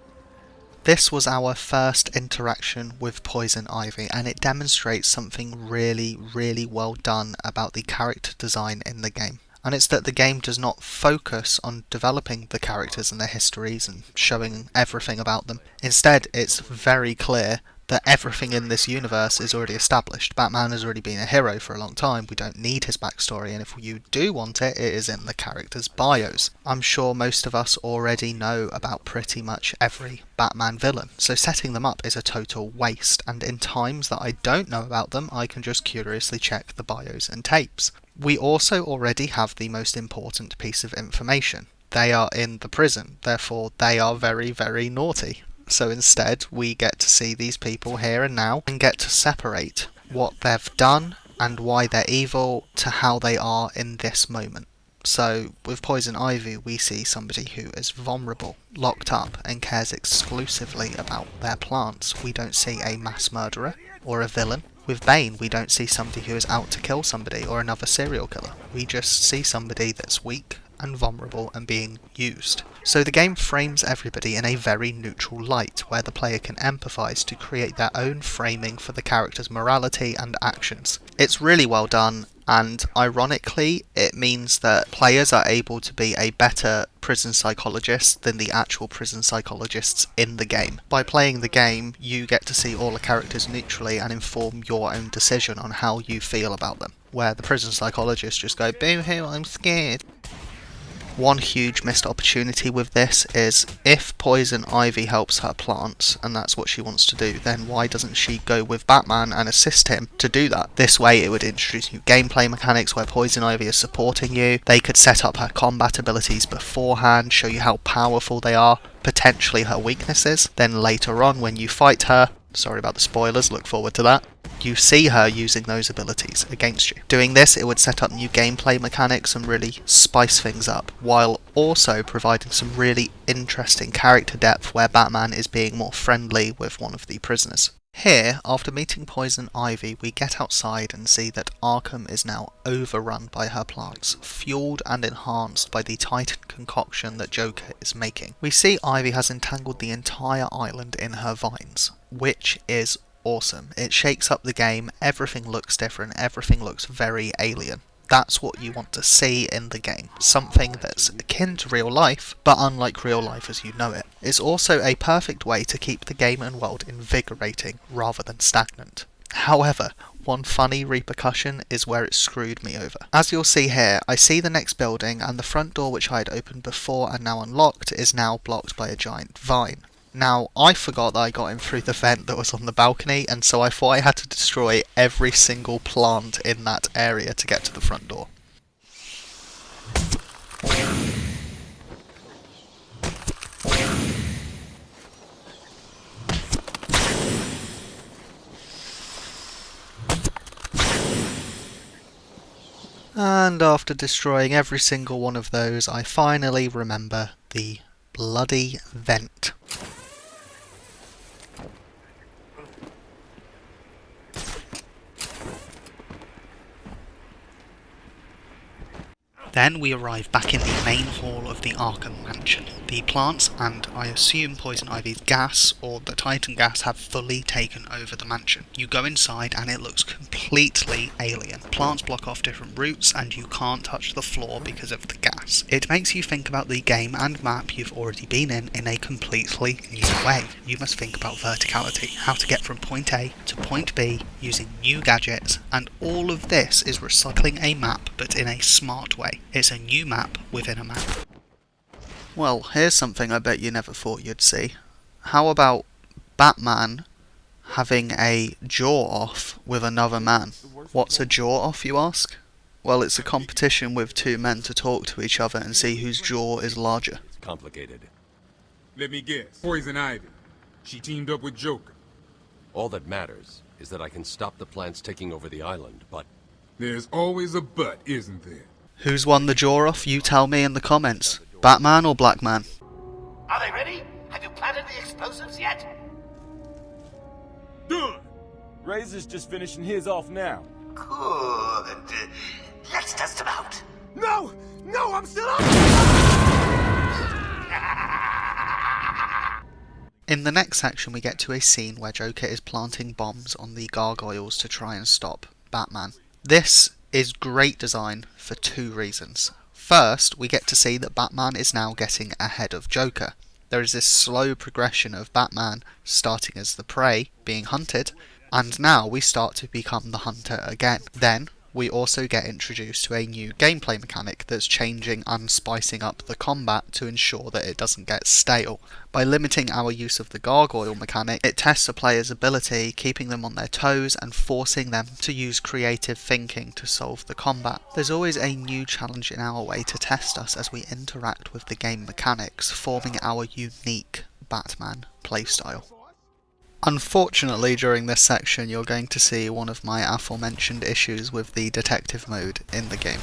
This was our first interaction with Poison Ivy, and it demonstrates something really, really well done about the character design in the game. And it's that the game does not focus on developing the characters and their histories and showing everything about them. Instead, it's very clear that everything in this universe is already established. Batman has already been a hero for a long time. We don't need his backstory, and if you do want it, it is in the characters' bios. I'm sure most of us already know about pretty much every Batman villain, so setting them up is a total waste, and in times that I don't know about them, I can just curiously check the bios and tapes. We also already have the most important piece of information. They are in the prison, therefore they are very, very naughty. So instead, we get to see these people here and now and get to separate what they've done and why they're evil to how they are in this moment. So with Poison Ivy, we see somebody who is vulnerable, locked up, and cares exclusively about their plants. We don't see a mass murderer or a villain. With Bane, we don't see somebody who is out to kill somebody or another serial killer. We just see somebody that's weak and vulnerable and being used. So the game frames everybody in a very neutral light, where the player can empathise to create their own framing for the character's morality and actions. It's really well done, and ironically, it means that players are able to be a better prison psychologist than the actual prison psychologists in the game. By playing the game, you get to see all the characters neutrally and inform your own decision on how you feel about them, where the prison psychologists just go, boo-hoo, I'm scared. One huge missed opportunity with this is, if Poison Ivy helps her plants, and that's what she wants to do, then why doesn't she go with Batman and assist him to do that? This way it would introduce new gameplay mechanics where Poison Ivy is supporting you. They could set up her combat abilities beforehand, show you how powerful they are, potentially her weaknesses. Then later on when you fight her, sorry about the spoilers, look forward to that, you see her using those abilities against you. Doing this, it would set up new gameplay mechanics and really spice things up, while also providing some really interesting character depth where Batman is being more friendly with one of the prisoners. Here, after meeting Poison Ivy, we get outside and see that Arkham is now overrun by her plants, fueled and enhanced by the Titan concoction that Joker is making. We see Ivy has entangled the entire island in her vines, which is awesome. It shakes up the game, everything looks different, everything looks very alien. That's what you want to see in the game. Something that's akin to real life, but unlike real life as you know it. It's also a perfect way to keep the game and world invigorating rather than stagnant. However, one funny repercussion is where it screwed me over. As you'll see here, I see the next building, and the front door which I had opened before and now unlocked is now blocked by a giant vine. Now, I forgot that I got in through the vent that was on the balcony, and so I thought I had to destroy every single plant in that area to get to the front door. And after destroying every single one of those, I finally remember the bloody vent. Then we arrive back in the main hall of the Arkham Mansion. The plants, and I assume Poison Ivy's gas, or the Titan gas, have fully taken over the mansion. You go inside and it looks completely alien. Plants block off different routes and you can't touch the floor because of the gas. It makes you think about the game and map you've already been in a completely new way. You must think about verticality, how to get from point A to point B using new gadgets, and all of this is recycling a map but in a smart way. It's a new map within a map. Well, here's something I bet you never thought you'd see. How about Batman having a jaw-off with another man? What's a jaw-off, you ask? Well, it's a competition with two men to talk to each other and see whose jaw is larger. Complicated. Let me guess. Poison Ivy. She teamed up with Joker. All that matters is that I can stop the plants taking over the island, but... There's always a but, isn't there? Who's won the jaw off? You tell me in the comments. Batman or Black Man? Are they ready? Have you planted the explosives yet? Done! Razor's just finishing his off now. Good. Let's test them out. No! No, I'm still up! In the next section we get to a scene where Joker is planting bombs on the gargoyles to try and stop Batman. This is great design for two reasons. First, we get to see that Batman is now getting ahead of Joker. There is this slow progression of Batman starting as the prey, being hunted, and now we start to become the hunter again. Then, we also get introduced to a new gameplay mechanic that's changing and spicing up the combat to ensure that it doesn't get stale. By limiting our use of the gargoyle mechanic, it tests a player's ability, keeping them on their toes and forcing them to use creative thinking to solve the combat. There's always a new challenge in our way to test us as we interact with the game mechanics, forming our unique Batman playstyle. Unfortunately, during this section you're going to see one of my aforementioned issues with the detective mode in the game.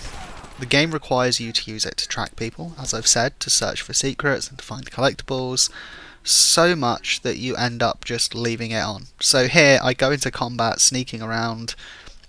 The game requires you to use it to track people, as I've said, to search for secrets and to find collectibles, so much that you end up just leaving it on. So here I go into combat sneaking around,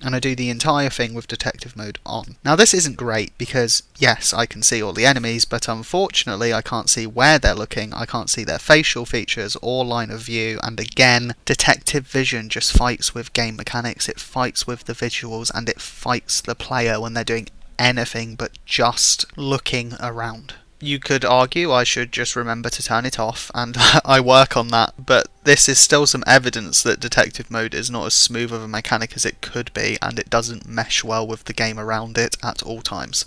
and I do the entire thing with detective mode on. Now this isn't great because, yes, I can see all the enemies, but unfortunately I can't see where they're looking, I can't see their facial features or line of view, and again, detective vision just fights with game mechanics, it fights with the visuals, and it fights the player when they're doing anything but just looking around. You could argue I should just remember to turn it off, and I work on that, but this is still some evidence that detective mode is not as smooth of a mechanic as it could be, and it doesn't mesh well with the game around it at all times.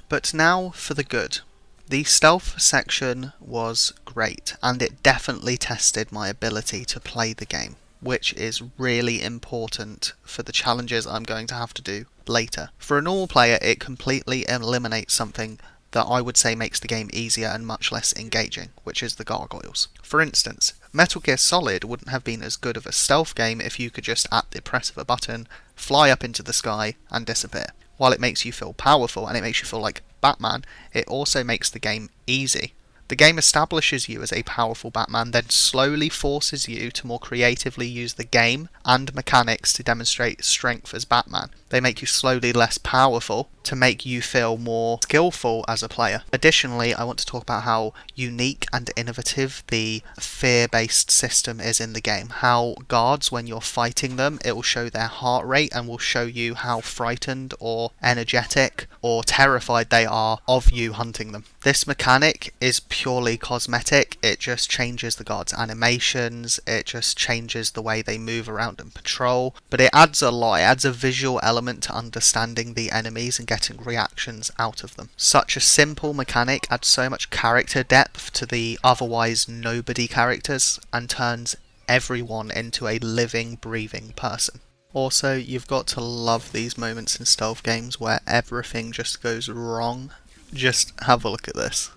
But now for the good. The stealth section was great, and it definitely tested my ability to play the game, which is really important for the challenges I'm going to have to do later. For a normal player, it completely eliminates something that I would say makes the game easier and much less engaging, which is the gargoyles. For instance, Metal Gear Solid wouldn't have been as good of a stealth game if you could just, at the press of a button, fly up into the sky and disappear. While it makes you feel powerful and it makes you feel like Batman, it also makes the game easy. The game establishes you as a powerful Batman, then slowly forces you to more creatively use the game and mechanics to demonstrate strength as Batman. They make you slowly less powerful to make you feel more skillful as a player. Additionally, I want to talk about how unique and innovative the fear-based system is in the game. How guards, when you're fighting them, it will show their heart rate and will show you how frightened or energetic or terrified they are of you hunting them. This mechanic is purely cosmetic. It just changes the guards' animations, it just changes the way they move around and patrol, but it adds a lot. It adds a visual element to understanding the enemies and getting reactions out of them. Such a simple mechanic adds so much character depth to the otherwise nobody characters and turns everyone into a living, breathing person. Also, you've got to love these moments in stealth games where everything just goes wrong. Just have a look at this.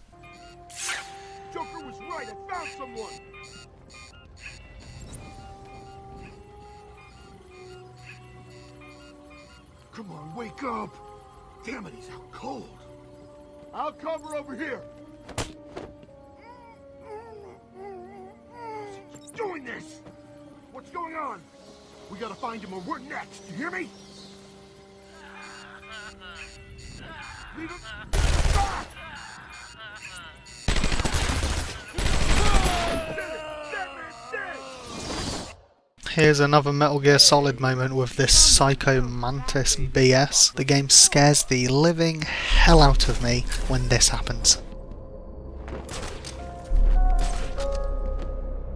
Joker was right, I found someone! Come on, wake up! Damn it, he's out cold. I'll cover over here. He's doing this! What's going on? We gotta find him or we're next, you hear me? Leave him. Ah! Here's another Metal Gear Solid moment with this Psycho Mantis BS. The game scares the living hell out of me when this happens.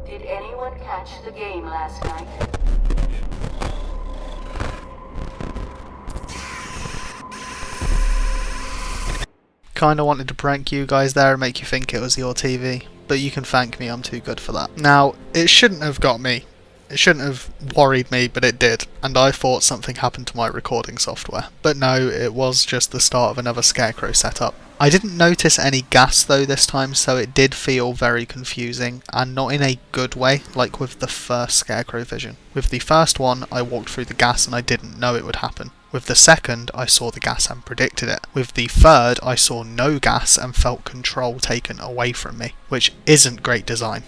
Did anyone catch the game last night? Kinda wanted to prank you guys there and make you think it was your TV, but you can thank me, I'm too good for that. Now, it shouldn't have got me It shouldn't have worried me, but it did, and I thought something happened to my recording software. But no, it was just the start of another Scarecrow setup. I didn't notice any gas though this time, so it did feel very confusing, and not in a good way, like with the first Scarecrow vision. With the first one, I walked through the gas and I didn't know it would happen. With the second, I saw the gas and predicted it. With the third, I saw no gas and felt control taken away from me, which isn't great design.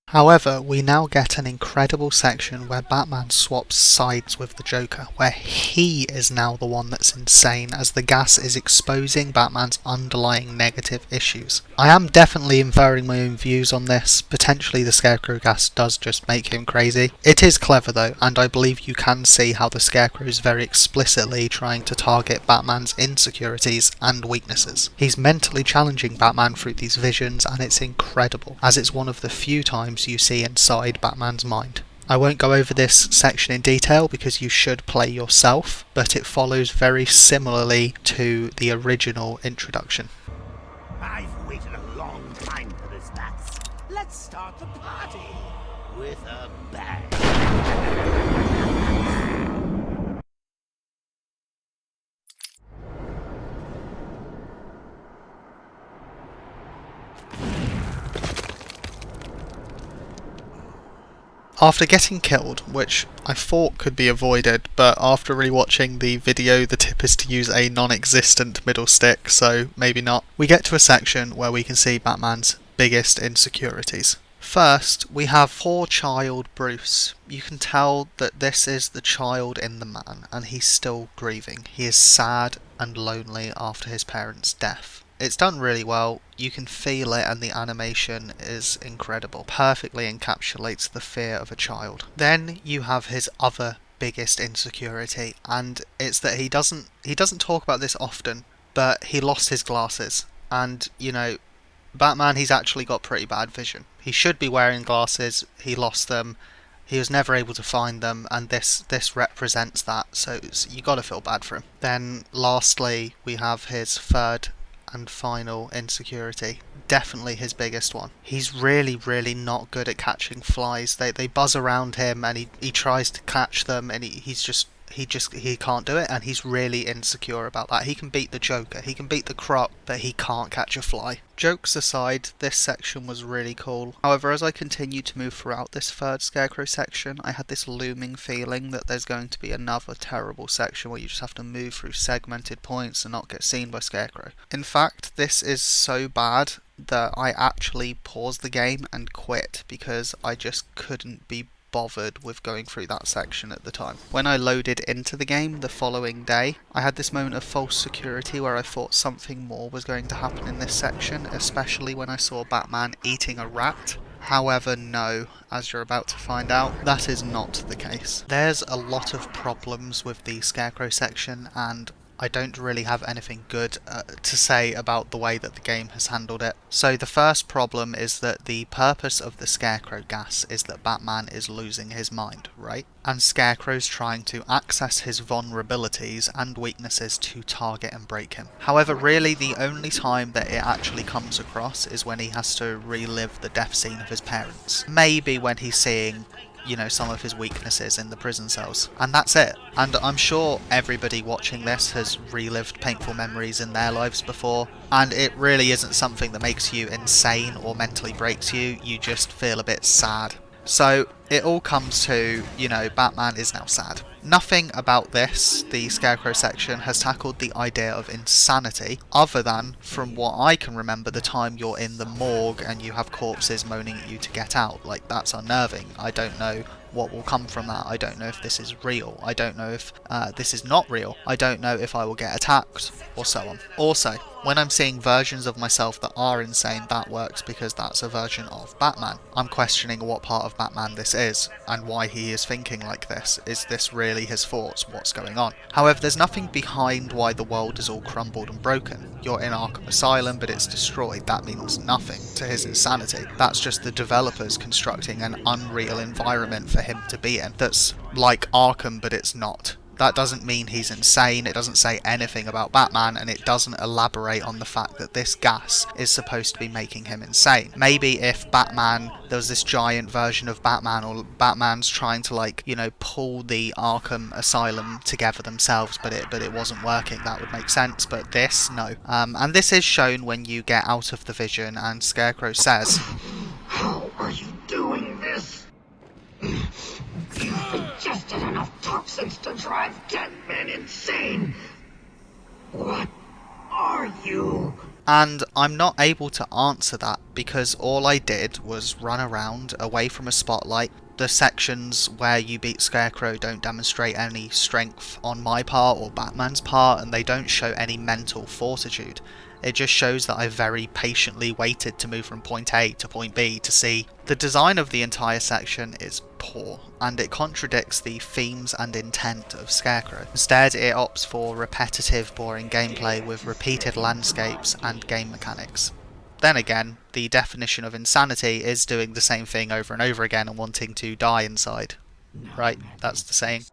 However, we now get an incredible section where Batman swaps sides with the Joker, where he is now the one that's insane as the gas is exposing Batman's underlying negative issues. I am definitely inferring my own views on this. Potentially the Scarecrow gas does just make him crazy. It is clever though, and I believe you can see how the Scarecrow is very explicitly trying to target Batman's insecurities and weaknesses. He's mentally challenging Batman through these visions, and it's incredible, as it's one of the few times you see inside Batman's mind. I won't go over this section in detail because you should play yourself, but it follows very similarly to the original introduction. I've waited a long time for this, Bats. Let's start the party with a bang. After getting killed, which I thought could be avoided, but after rewatching the video the tip is to use a non-existent middle stick, so maybe not, we get to a section where we can see Batman's biggest insecurities. First, we have poor child Bruce. You can tell that this is the child in the man, and he's still grieving. He is sad and lonely after his parents' death. It's done really well, you can feel it, and the animation is incredible. Perfectly encapsulates the fear of a child. Then you have his other biggest insecurity, and it's that he doesn't talk about this often, but he lost his glasses. And, you know, Batman, he's actually got pretty bad vision. He should be wearing glasses, he lost them, he was never able to find them, and this represents that, so you gotta feel bad for him. Then lastly, we have his third and final insecurity, definitely his biggest one. He's really not good at catching flies. They buzz around him and he tries to catch them, and he can't do it, and he's really insecure about that. He can beat the Joker, he can beat the Croc, but he can't catch a fly. Jokes aside, this section was really cool. However, as I continued to move throughout this third Scarecrow section, I had this looming feeling that there's going to be another terrible section where you just have to move through segmented points and not get seen by Scarecrow. In fact, this is so bad that I actually paused the game and quit because I just couldn't be bothered with going through that section at the time. When I loaded into the game the following day, I had this moment of false security where I thought something more was going to happen in this section, especially when I saw Batman eating a rat. However, no, as you're about to find out, that is not the case. There's a lot of problems with the Scarecrow section, and I don't really have anything good to say about the way that the game has handled it. So the first problem is that the purpose of the Scarecrow gas is that Batman is losing his mind, right? And Scarecrow's trying to access his vulnerabilities and weaknesses to target and break him. However, really the only time that it actually comes across is when he has to relive the death scene of his parents. Maybe when he's seeing, you know, some of his weaknesses in the prison cells. And that's it. And I'm sure everybody watching this has relived painful memories in their lives before, and it really isn't something that makes you insane or mentally breaks you, you just feel a bit sad. So it all comes to, you know, Batman is now sad. Nothing about this, the Scarecrow section, has tackled the idea of insanity, other than, from what I can remember, the time you're in the morgue and you have corpses moaning at you to get out. Like, that's unnerving. I don't know what will come from that. I don't know if this is real. I don't know if this is not real. I don't know if I will get attacked, or so on. Also, when I'm seeing versions of myself that are insane, that works because that's a version of Batman. I'm questioning what part of Batman this is, and why he is thinking like this. Is this really his thoughts? What's going on? However, there's nothing behind why the world is all crumbled and broken. You're in Arkham Asylum, but it's destroyed. That means nothing to his insanity. That's just the developers constructing an unreal environment for him to be in that's like Arkham, but it's not. That doesn't mean he's insane, it doesn't say anything about Batman, and it doesn't elaborate on the fact that this gas is supposed to be making him insane. Maybe if Batman, there was this giant version of Batman, or Batman's trying to, like, you know, pull the Arkham Asylum together themselves, but it wasn't working, that would make sense, but this, no. And this is shown when you get out of the vision, and Scarecrow says, How are you doing this? You've ingested enough toxins to drive 10 men insane. What are you? And I'm not able to answer that because all I did was run around away from a spotlight. The sections where you beat Scarecrow don't demonstrate any strength on my part or Batman's part, and they don't show any mental fortitude. It just shows that I very patiently waited to move from point A to point B to see. The design of the entire section is poor, and it contradicts the themes and intent of Scarecrow. Instead, it opts for repetitive, boring gameplay with repeated landscapes and game mechanics. Then again, the definition of insanity is doing the same thing over and over again and wanting to die inside. Right? That's the saying.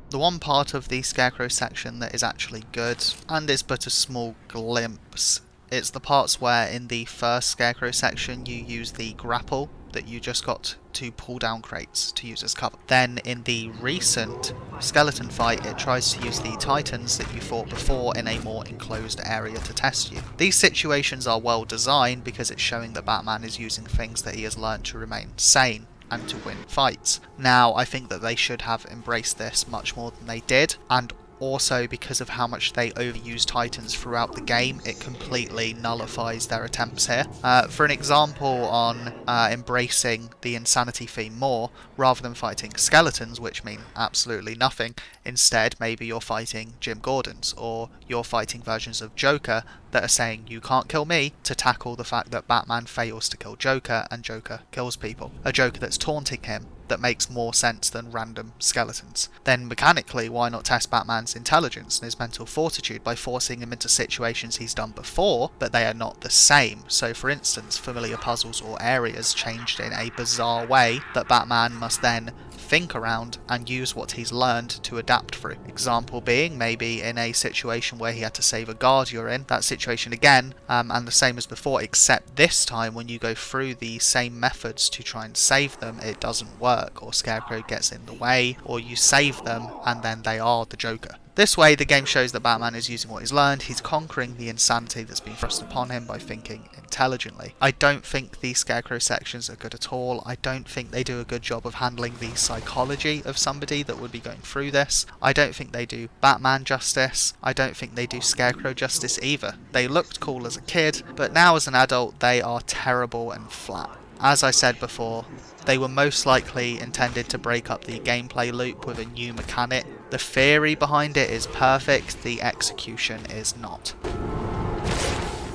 The one part of the Scarecrow section that is actually good, and is but a small glimpse, it's the parts where in the first Scarecrow section you use the grapple that you just got to pull down crates to use as cover. Then in the recent skeleton fight, it tries to use the Titans that you fought before in a more enclosed area to test you. These situations are well designed because it's showing that Batman is using things that he has learned to remain sane and to win fights. Now, I think that they should have embraced this much more than they did, and also because of how much they overuse Titans throughout the game, it completely nullifies their attempts here. For an example on embracing the insanity theme more, rather than fighting skeletons, which mean absolutely nothing, instead maybe you're fighting Jim Gordons, or you're fighting versions of Joker that are saying you can't kill me, to tackle the fact that Batman fails to kill Joker and Joker kills people. A Joker that's taunting him that makes more sense than random skeletons. Then mechanically, why not test Batman's intelligence and his mental fortitude by forcing him into situations he's done before, but they are not the same. So for instance, familiar puzzles or areas changed in a bizarre way that Batman must then think around and use what he's learned to adapt through. Example being maybe in a situation where he had to save a guard you're in, that situation again, and the same as before, except this time when you go through the same methods to try and save them, it doesn't work, or Scarecrow gets in the way, or you save them and then they are the Joker. This way, the game shows that Batman is using what he's learned, he's conquering the insanity that's been thrust upon him by thinking intelligently. I don't think the Scarecrow sections are good at all. I don't think they do a good job of handling the psychology of somebody that would be going through this. I don't think they do Batman justice. I don't think they do Scarecrow justice either. They looked cool as a kid, but now as an adult, they are terrible and flat. As I said before, they were most likely intended to break up the gameplay loop with a new mechanic. The theory behind it is perfect, the execution is not.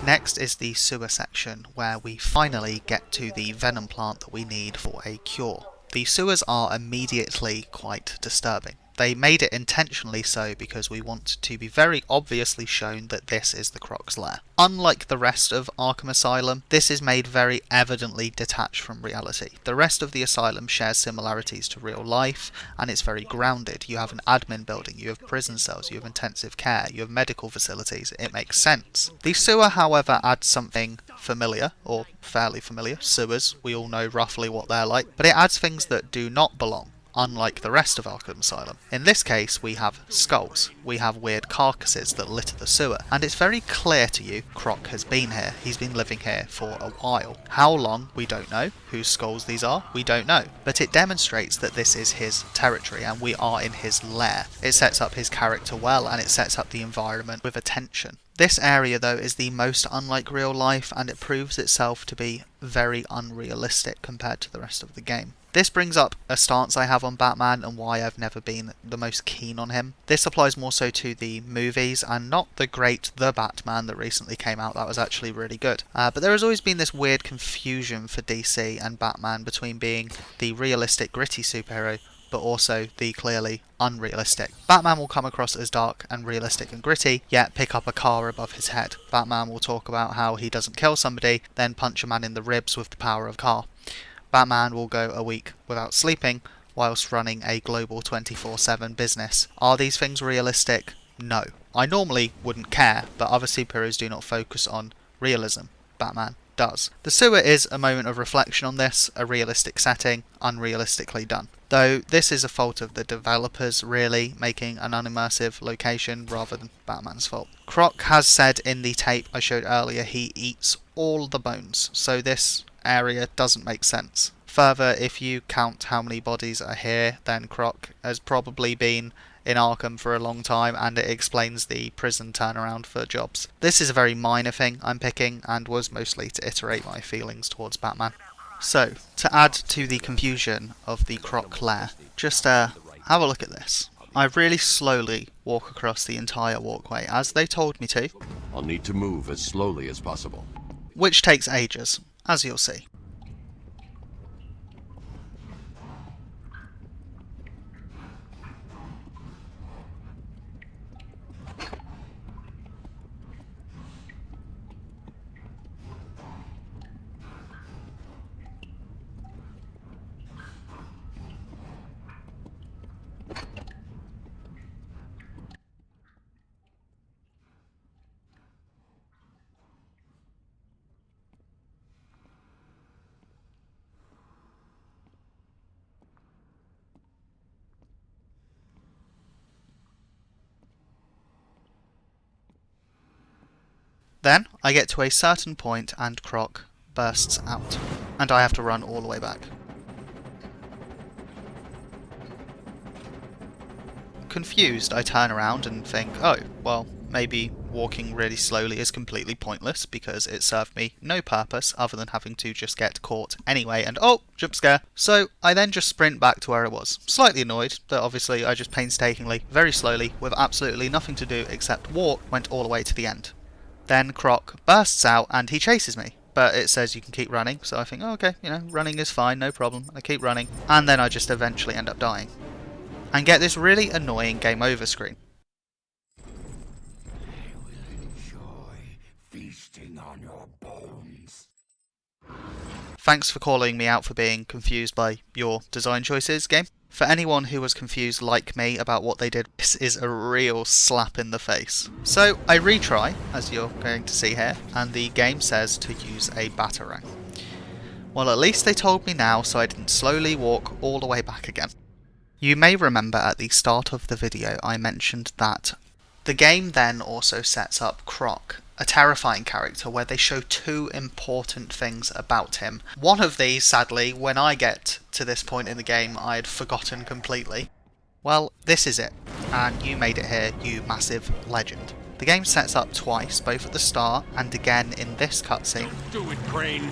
Next is the sewer section, where we finally get to the venom plant that we need for a cure. The sewers are immediately quite disturbing. They made it intentionally so because we want to be very obviously shown that this is the Croc's lair. Unlike the rest of Arkham Asylum, this is made very evidently detached from reality. The rest of the asylum shares similarities to real life, and it's very grounded. You have an admin building, you have prison cells, you have intensive care, you have medical facilities. It makes sense. The sewer, however, adds something familiar, or fairly familiar. Sewers, we all know roughly what they're like, but it adds things that do not belong, unlike the rest of Arkham Asylum. In this case, we have skulls. We have weird carcasses that litter the sewer. And it's very clear to you, Croc has been here. He's been living here for a while. How long? We don't know. Whose skulls these are? We don't know. But it demonstrates that this is his territory and we are in his lair. It sets up his character well, and it sets up the environment with attention. This area, though, is the most unlike real life, and it proves itself to be very unrealistic compared to the rest of the game. This brings up a stance I have on Batman and why I've never been the most keen on him. This applies more so to the movies and not the great The Batman that recently came out. That was actually really good. But there has always been this weird confusion for DC and Batman between being the realistic, gritty superhero but also the clearly unrealistic. Batman will come across as dark and realistic and gritty, yet pick up a car above his head. Batman will talk about how he doesn't kill somebody, then punch a man in the ribs with the power of a car. Batman will go a week without sleeping, whilst running a global 24/7 business. Are these things realistic? No. I normally wouldn't care, but other superheroes do not focus on realism. Batman does. The sewer is a moment of reflection on this, a realistic setting, unrealistically done. Though this is a fault of the developers really, making an unimmersive location rather than Batman's fault. Croc has said in the tape I showed earlier he eats all the bones, so this area doesn't make sense. Further, if you count how many bodies are here, then Croc has probably been in Arkham for a long time, and it explains the prison turnaround for jobs. This is a very minor thing I'm picking, and was mostly to iterate my feelings towards Batman. So, to add to the confusion of the Croc lair, just have a look at this. I really slowly walk across the entire walkway, as they told me to. I'll need to move as slowly as possible. Which takes ages, as you'll see. Then I get to a certain point and Croc bursts out, and I have to run all the way back. Confused, I turn around and think, oh, well, maybe walking really slowly is completely pointless because it served me no purpose other than having to just get caught anyway, and oh, jump scare. So I then just sprint back to where I was, slightly annoyed that obviously I just painstakingly, very slowly, with absolutely nothing to do except walk, went all the way to the end. Then Croc bursts out and he chases me, but it says you can keep running, so I think, oh, okay, running is fine, no problem. I keep running, and then I just eventually end up dying. And get this really annoying game over screen. I will enjoy feasting on your bones. Thanks for calling me out for being confused by your design choices, game. For anyone who was confused like me about what they did, this is a real slap in the face. So I retry, as you're going to see here, and the game says to use a batarang. Well, at least they told me now, so I didn't slowly walk all the way back again. You may remember at the start of the video I mentioned that the game then also sets up Croc, a terrifying character where they show two important things about him. One of these, sadly, when I get to this point in the game, I had forgotten completely. Well, this is it, and you made it here, you massive legend. The game sets up twice, both at the start and again in this cutscene. Do it, Crane!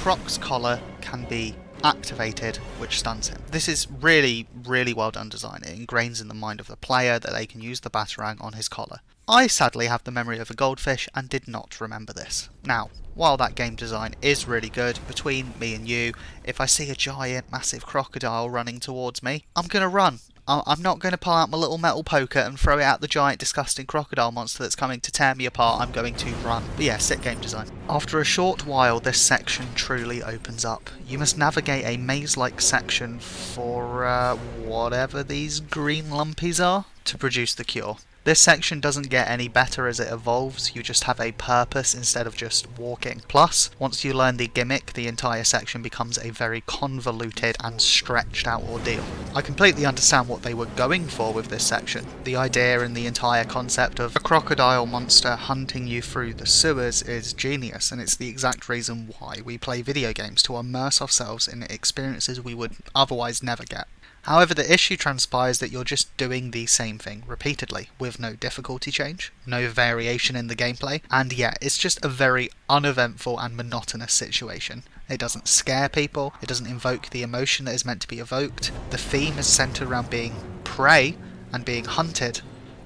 Croc's collar can be activated, which stuns him. This is really, really well done design. It ingrains in the mind of the player that they can use the batarang on his collar. I sadly have the memory of a goldfish and did not remember this. Now, while that game design is really good, between me and you, if I see a giant, massive crocodile running towards me, I'm going to run. I'm not going to pull out my little metal poker and throw it at the giant, disgusting crocodile monster that's coming to tear me apart. I'm going to run. But yeah, sick game design. After a short while, this section truly opens up. You must navigate a maze-like section for whatever these green lumpies are to produce the cure. This section doesn't get any better as it evolves, you just have a purpose instead of just walking. Plus, once you learn the gimmick, the entire section becomes a very convoluted and stretched out ordeal. I completely understand what they were going for with this section. The idea and the entire concept of a crocodile monster hunting you through the sewers is genius, and it's the exact reason why we play video games, to immerse ourselves in experiences we would otherwise never get. However, the issue transpires that you're just doing the same thing repeatedly, with no difficulty change, no variation in the gameplay, and yeah, it's just a very uneventful and monotonous situation. It doesn't scare people, it doesn't invoke the emotion that is meant to be evoked. The theme is centered around being prey and being hunted.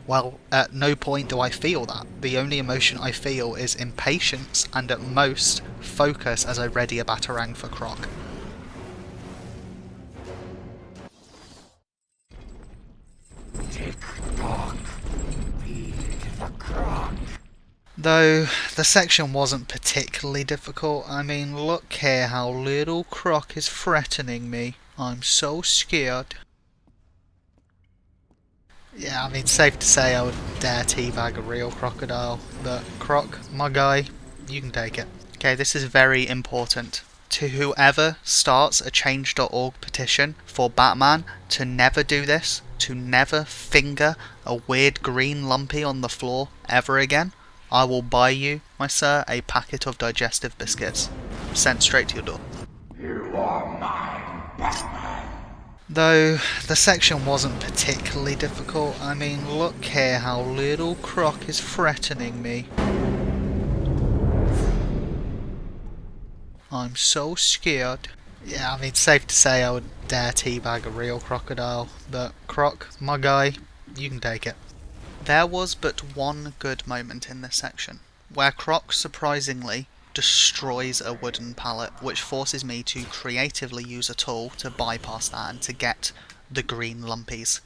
Well, at no point do I feel that. The only emotion I feel is impatience and at most focus as I ready a batarang for Croc. Though the section wasn't particularly difficult. I mean, look here how little Croc is threatening me. I'm so scared. Yeah, I mean, safe to say I would dare teabag a real crocodile, but Croc, my guy, you can take it. Okay, this is very important. To whoever starts a change.org petition for Batman to never do this, to never finger a weird green lumpy on the floor ever again, I will buy you, my sir, a packet of digestive biscuits. Sent straight to your door. You are mine, Batman. Though the section wasn't particularly difficult. I mean, look here how little Croc is threatening me. I'm so scared. Yeah, I mean, safe to say I would dare teabag a real crocodile, but Croc, my guy, you can take it. There was but one good moment in this section, where Croc surprisingly destroys a wooden pallet, which forces me to creatively use a tool to bypass that and to get the green lumpies.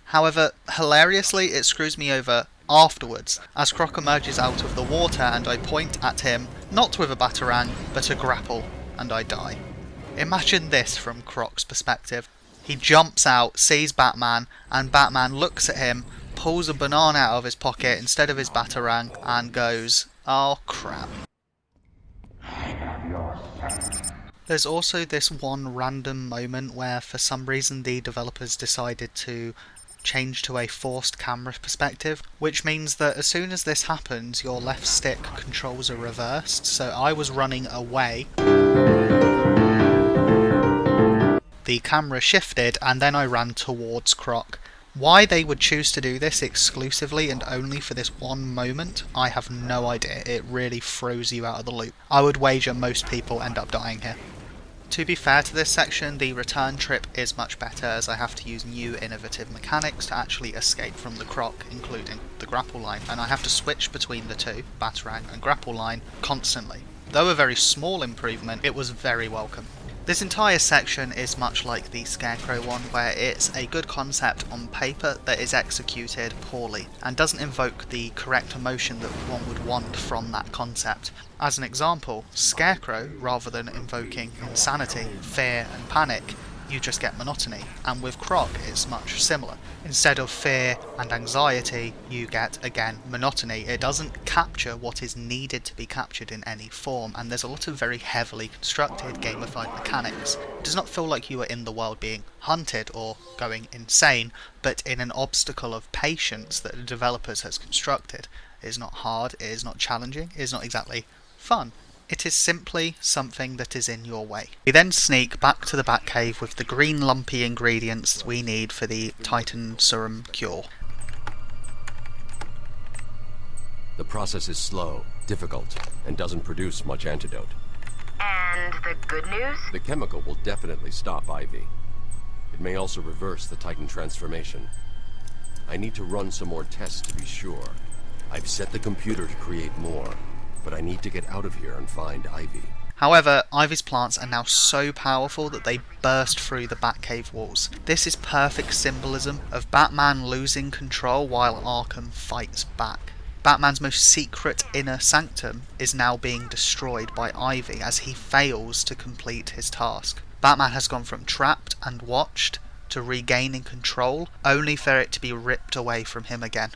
However, hilariously, it screws me over afterwards, as Croc emerges out of the water and I point at him, not with a batarang, but a grapple, and I die. Imagine this from Croc's perspective. He jumps out, sees Batman, and Batman looks at him, pulls a banana out of his pocket instead of his batarang, and goes, "Oh crap." There's also this one random moment where for some reason the developers decided to change to a forced camera perspective, which means that as soon as this happens your left stick controls are reversed, so I was running away, the camera shifted, and then I ran towards Croc. Why they would choose to do this exclusively and only for this one moment, I have no idea. It really throws you out of the loop. I would wager most people end up dying here. To be fair to this section, the return trip is much better as I have to use new innovative mechanics to actually escape from the Croc, including the grapple line, and I have to switch between the two, batarang and grapple line, constantly. Though a very small improvement, it was very welcome. This entire section is much like the Scarecrow one, where it's a good concept on paper that is executed poorly, and doesn't invoke the correct emotion that one would want from that concept. As an example, Scarecrow, rather than invoking insanity, fear and panic, you just get monotony, and with Croc it's much similar. Instead of fear and anxiety, you get, again, monotony. It doesn't capture what is needed to be captured in any form, and there's a lot of very heavily constructed gamified mechanics. It does not feel like you are in the world being hunted or going insane, but in an obstacle of patience that the developers has constructed. It is not hard, it is not challenging, it is not exactly fun. It is simply something that is in your way. We then sneak back to the Batcave with the green lumpy ingredients we need for the Titan Serum cure. The process is slow, difficult, and doesn't produce much antidote. And the good news? The chemical will definitely stop Ivy. It may also reverse the Titan transformation. I need to run some more tests to be sure. I've set the computer to create more, but I need to get out of here and find Ivy. However, Ivy's plants are now so powerful that they burst through the Batcave walls. This is perfect symbolism of Batman losing control while Arkham fights back. Batman's most secret inner sanctum is now being destroyed by Ivy as he fails to complete his task. Batman has gone from trapped and watched to regaining control, only for it to be ripped away from him again.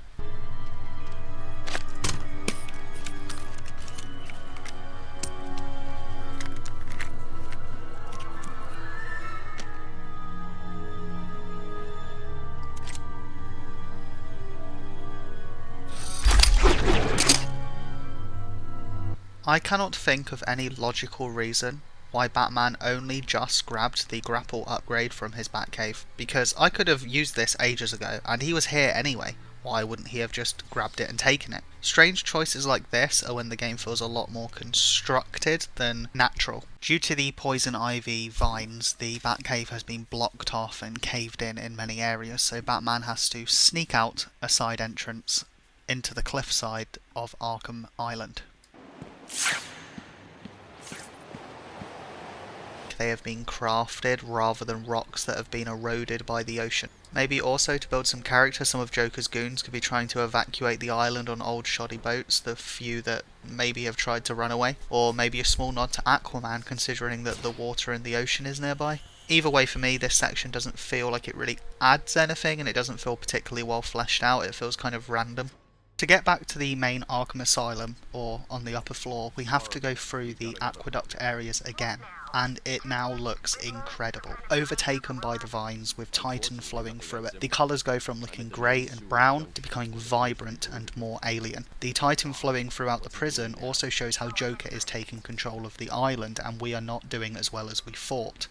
I cannot think of any logical reason why Batman only just grabbed the grapple upgrade from his Batcave, because I could have used this ages ago, and he was here anyway. Why wouldn't he have just grabbed it and taken it? Strange choices like this are when the game feels a lot more constructed than natural. Due to the poison ivy vines, the Batcave has been blocked off and caved in many areas, so Batman has to sneak out a side entrance into the cliffside of Arkham Island. They have been crafted rather than rocks that have been eroded by the ocean. Maybe also to build some character, some of Joker's goons could be trying to evacuate the island on old shoddy boats, the few that maybe have tried to run away. Or maybe a small nod to Aquaman, considering that the water in the ocean is nearby. Either way, for me, this section doesn't feel like it really adds anything, and it doesn't feel particularly well fleshed out. It feels kind of random. To get back to the main Arkham Asylum, or on the upper floor, we have to go through the Aqueduct areas again, and it now looks incredible. Overtaken by the vines with Titan flowing through it. The colours go from looking grey and brown to becoming vibrant and more alien. The Titan flowing throughout the prison also shows how Joker is taking control of the island, and we are not doing as well as we thought.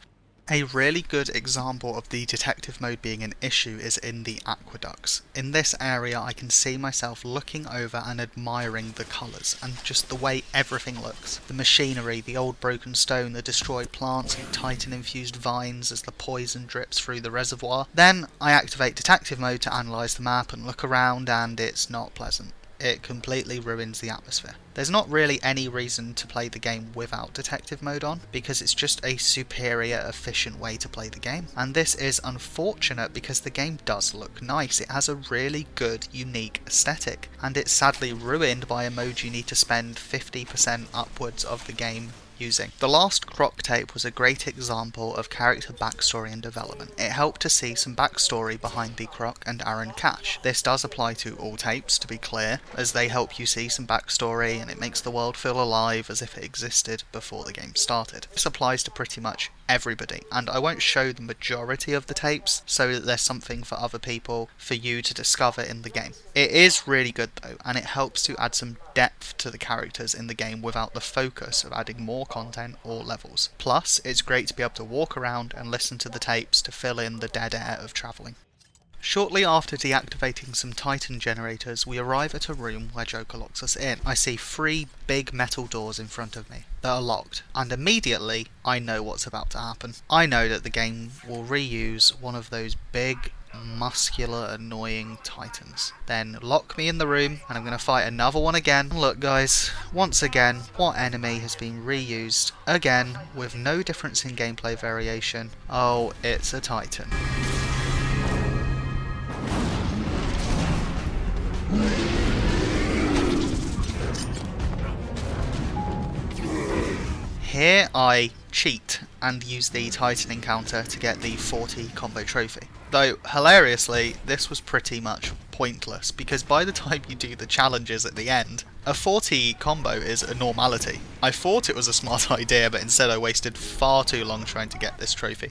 A really good example of the detective mode being an issue is in the Aqueducts. In this area I can see myself looking over and admiring the colours and just the way everything looks. The machinery, the old broken stone, the destroyed plants and Titan infused vines as the poison drips through the reservoir. Then I activate detective mode to analyse the map and look around, and it's not pleasant. It completely ruins the atmosphere. There's not really any reason to play the game without detective mode on, because it's just a superior, efficient way to play the game. And this is unfortunate because the game does look nice. It has a really good, unique aesthetic, and it's sadly ruined by a mode you need to spend 50% upwards of the game using. The last croc tape was a great example of character backstory and development. It helped to see some backstory behind the Croc and Aaron Cash. This does apply to all tapes, to be clear, as they help you see some backstory and it makes the world feel alive as if it existed before the game started. This applies to pretty much everybody, and I won't show the majority of the tapes so that there's something for other people, for you to discover in the game. It is really good though, and it helps to add some depth to the characters in the game without the focus of adding more content or levels. Plus, it's great to be able to walk around and listen to the tapes to fill in the dead air of travelling. Shortly after deactivating some Titan generators, we arrive at a room where Joker locks us in. I see 3 big metal doors in front of me that are locked, and immediately I know what's about to happen. I know that the game will reuse one of those big, muscular, annoying Titans. Then lock me in the room, and I'm going to fight another one again. Look guys, once again, what enemy has been reused again with no difference in gameplay variation? Oh, it's a Titan. Here I cheat and use the Titan encounter to get the 40 combo trophy. Though, hilariously, this was pretty much pointless, because by the time you do the challenges at the end, a 40 combo is a normality. I thought it was a smart idea, but instead I wasted far too long trying to get this trophy.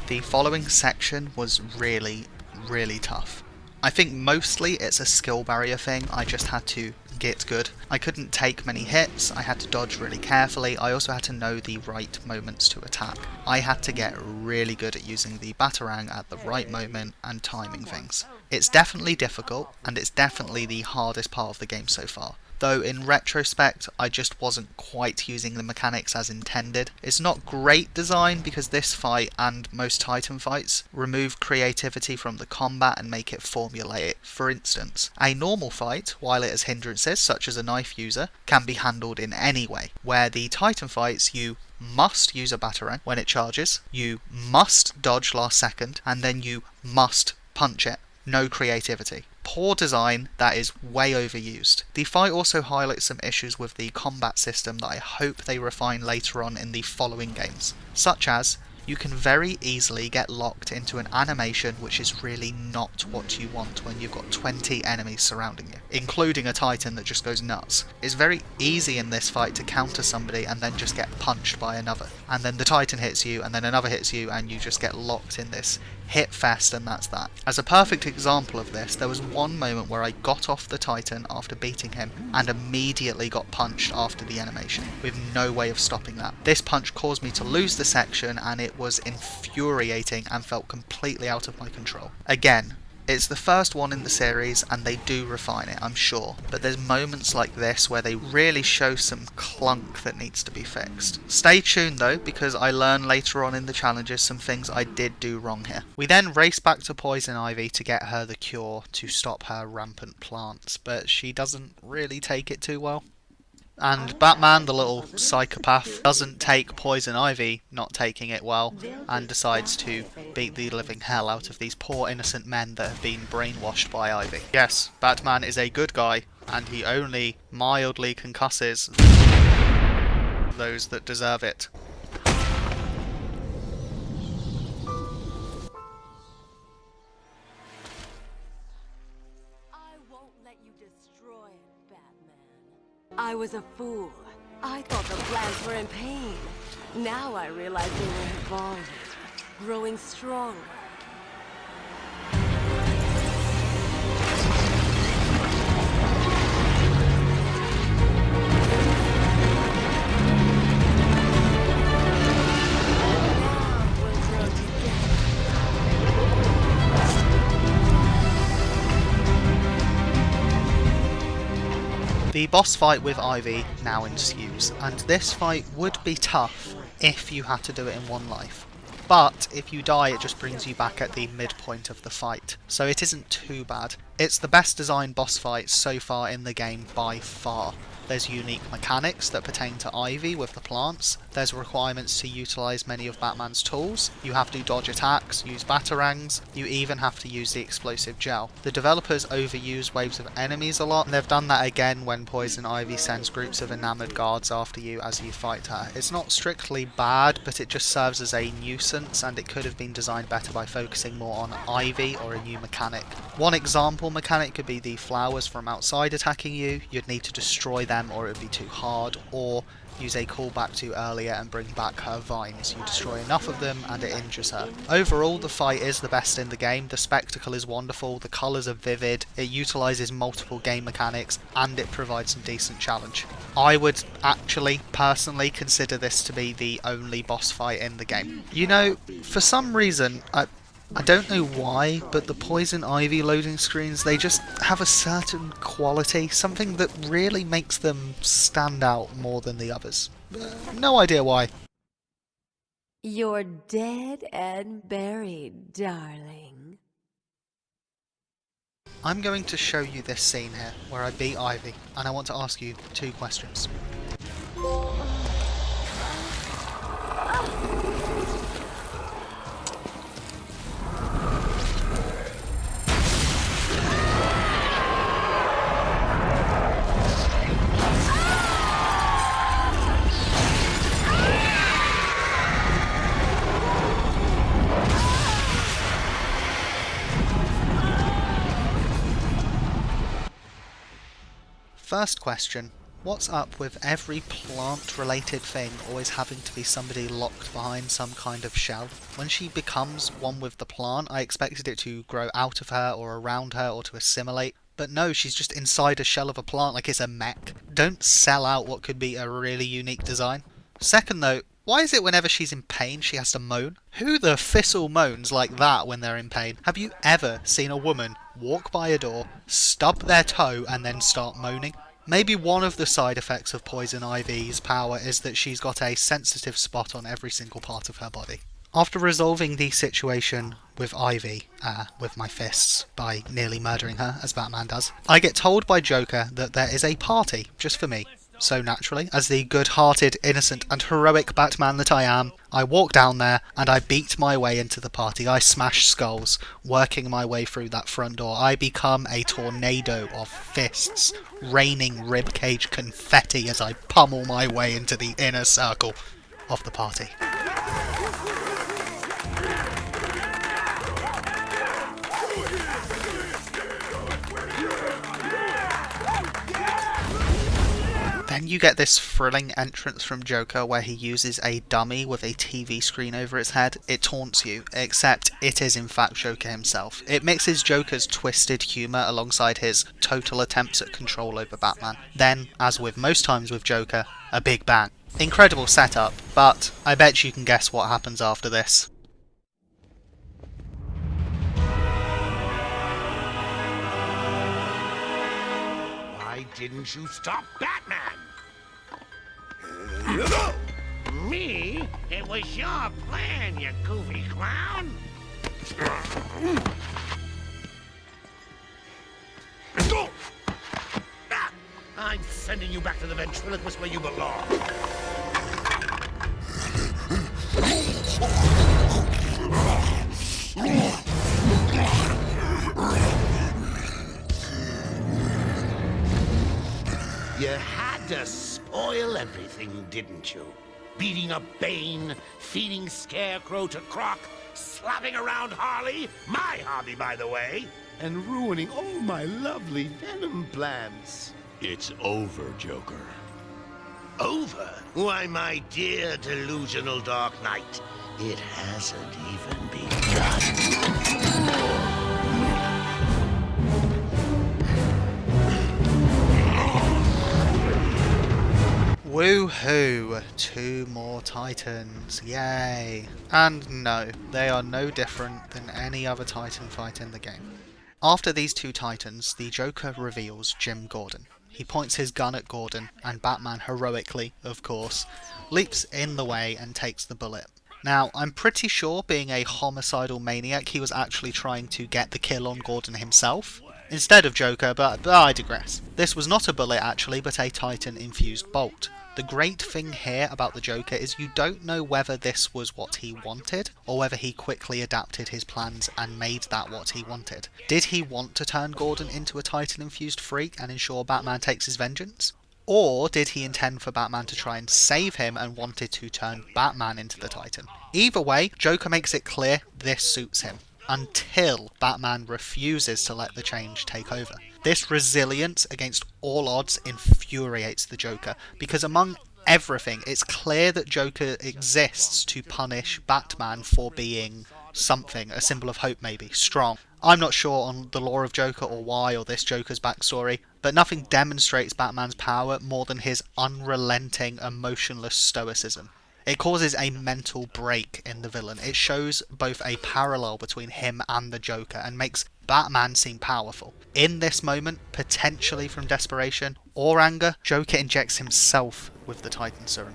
The following section was really tough. I think mostly it's a skill barrier thing. I just had to get good. I couldn't take many hits, I had to dodge really carefully, I also had to know the right moments to attack. I had to get really good at using the Batarang at the right moment and timing things. It's definitely difficult, and it's definitely the hardest part of the game so far. Though in retrospect, I just wasn't quite using the mechanics as intended. It's not great design because this fight and most Titan fights remove creativity from the combat and make it formulaic. For instance, a normal fight, while it has hindrances such as a knife user, can be handled in any way, where the Titan fights you must use a Batarang when it charges, you must dodge last second, and then you must punch it. No creativity. Poor design that is way overused. The fight also highlights some issues with the combat system that I hope they refine later on in the following games, such as you can very easily get locked into an animation which is really not what you want when you've got 20 enemies surrounding you, including a Titan that just goes nuts. It's very easy in this fight to counter somebody and then just get punched by another. And then the Titan hits you, and then another hits you, and you just get locked in this hit fest, and that's that. As a perfect example of this, there was one moment where I got off the Titan after beating him and immediately got punched after the animation, with no way of stopping that. This punch caused me to lose the section, and it was infuriating and felt completely out of my control. Again, it's the first one in the series and they do refine it, I'm sure, but there's moments like this where they really show some clunk that needs to be fixed. Stay tuned though, because I learn later on in the challenges some things I did do wrong here. We then race back to Poison Ivy to get her the cure to stop her rampant plants, but she doesn't really take it too well. And Batman, the little psychopath, doesn't take Poison Ivy not taking it well, and decides to beat the living hell out of these poor innocent men that have been brainwashed by Ivy. Yes, Batman is a good guy, and he only mildly concusses those that deserve it. I was a fool. I thought the plants were in pain. Now I realize they were evolving, growing stronger. The boss fight with Ivy now ensues, and this fight would be tough if you had to do it in one life. But if you die, it just brings you back at the midpoint of the fight, so it isn't too bad. It's the best designed boss fight so far in the game by far. There's unique mechanics that pertain to Ivy with the plants, there's requirements to utilise many of Batman's tools, you have to dodge attacks, use batarangs, you even have to use the explosive gel. The developers overuse waves of enemies a lot, and they've done that again when Poison Ivy sends groups of enamoured guards after you as you fight her. It's not strictly bad, but it just serves as a nuisance, and it could have been designed better by focusing more on Ivy or a new mechanic. One example mechanic could be the flowers from outside attacking you. You'd need to destroy them or it would be too hard, or use a callback to earlier and bring back her vines. You destroy enough of them and it injures her. Overall, the fight is the best in the game. The spectacle is wonderful, the colours are vivid, it utilises multiple game mechanics, and it provides some decent challenge. I would actually personally consider this to be the only boss fight in the game. You know, for some reason, I don't know why, but the Poison Ivy loading screens, they just have a certain quality, something that really makes them stand out more than the others. No idea why. You're dead and buried, darling. I'm going to show you this scene here, where I beat Ivy, and I want to ask you 2 questions. First question, what's up with every plant-related thing always having to be somebody locked behind some kind of shell? When she becomes one with the plant, I expected it to grow out of her or around her or to assimilate. But no, she's just inside a shell of a plant like it's a mech. Don't sell out what could be a really unique design. Second though, why is it whenever she's in pain she has to moan? Who the thistle moans like that when they're in pain? Have you ever seen a woman walk by a door, stub their toe and then start moaning? Maybe one of the side effects of Poison Ivy's power is that she's got a sensitive spot on every single part of her body. After resolving the situation with Ivy, with my fists, by nearly murdering her, as Batman does, I get told by Joker that there is a party, just for me. So naturally, as the good-hearted, innocent and heroic Batman that I am, I walk down there and I beat my way into the party. I smash skulls, working my way through that front door. I become a tornado of fists, raining ribcage confetti as I pummel my way into the inner circle of the party. Then you get this thrilling entrance from Joker where he uses a dummy with a TV screen over its head. It taunts you, except it is in fact Joker himself. It mixes Joker's twisted humour alongside his total attempts at control over Batman. Then, as with most times with Joker, a big bang. Incredible setup, but I bet you can guess what happens after this. Why didn't you stop Batman? Me? It was your plan, you goofy clown! I'm sending you back to the ventriloquist where you belong. You had to spoil everything, didn't you? Beating up Bane, feeding Scarecrow to Croc, slapping around Harley, my hobby, by the way, and ruining all my lovely Venom plans. It's over, Joker. Over? Why, my dear delusional Dark Knight, it hasn't even begun. Woohoo! 2 more Titans, yay! And no, they are no different than any other Titan fight in the game. After these 2 Titans, the Joker reveals Jim Gordon. He points his gun at Gordon, and Batman heroically, of course, leaps in the way and takes the bullet. Now, I'm pretty sure, being a homicidal maniac, he was actually trying to get the kill on Gordon himself, instead of Joker, but I digress. This was not a bullet actually, but a Titan-infused bolt. The great thing here about the Joker is you don't know whether this was what he wanted, or whether he quickly adapted his plans and made that what he wanted. Did he want to turn Gordon into a Titan-infused freak and ensure Batman takes his vengeance? Or did he intend for Batman to try and save him and wanted to turn Batman into the Titan? Either way, Joker makes it clear this suits him, until Batman refuses to let the change take over. This resilience against all odds infuriates the Joker, because among everything, it's clear that Joker exists to punish Batman for being something, a symbol of hope maybe, strong. I'm not sure on the lore of Joker or why, or this Joker's backstory, but nothing demonstrates Batman's power more than his unrelenting, emotionless stoicism. It causes a mental break in the villain. It shows both a parallel between him and the Joker and makes Batman seem powerful. In this moment, potentially from desperation or anger, Joker injects himself with the Titan serum.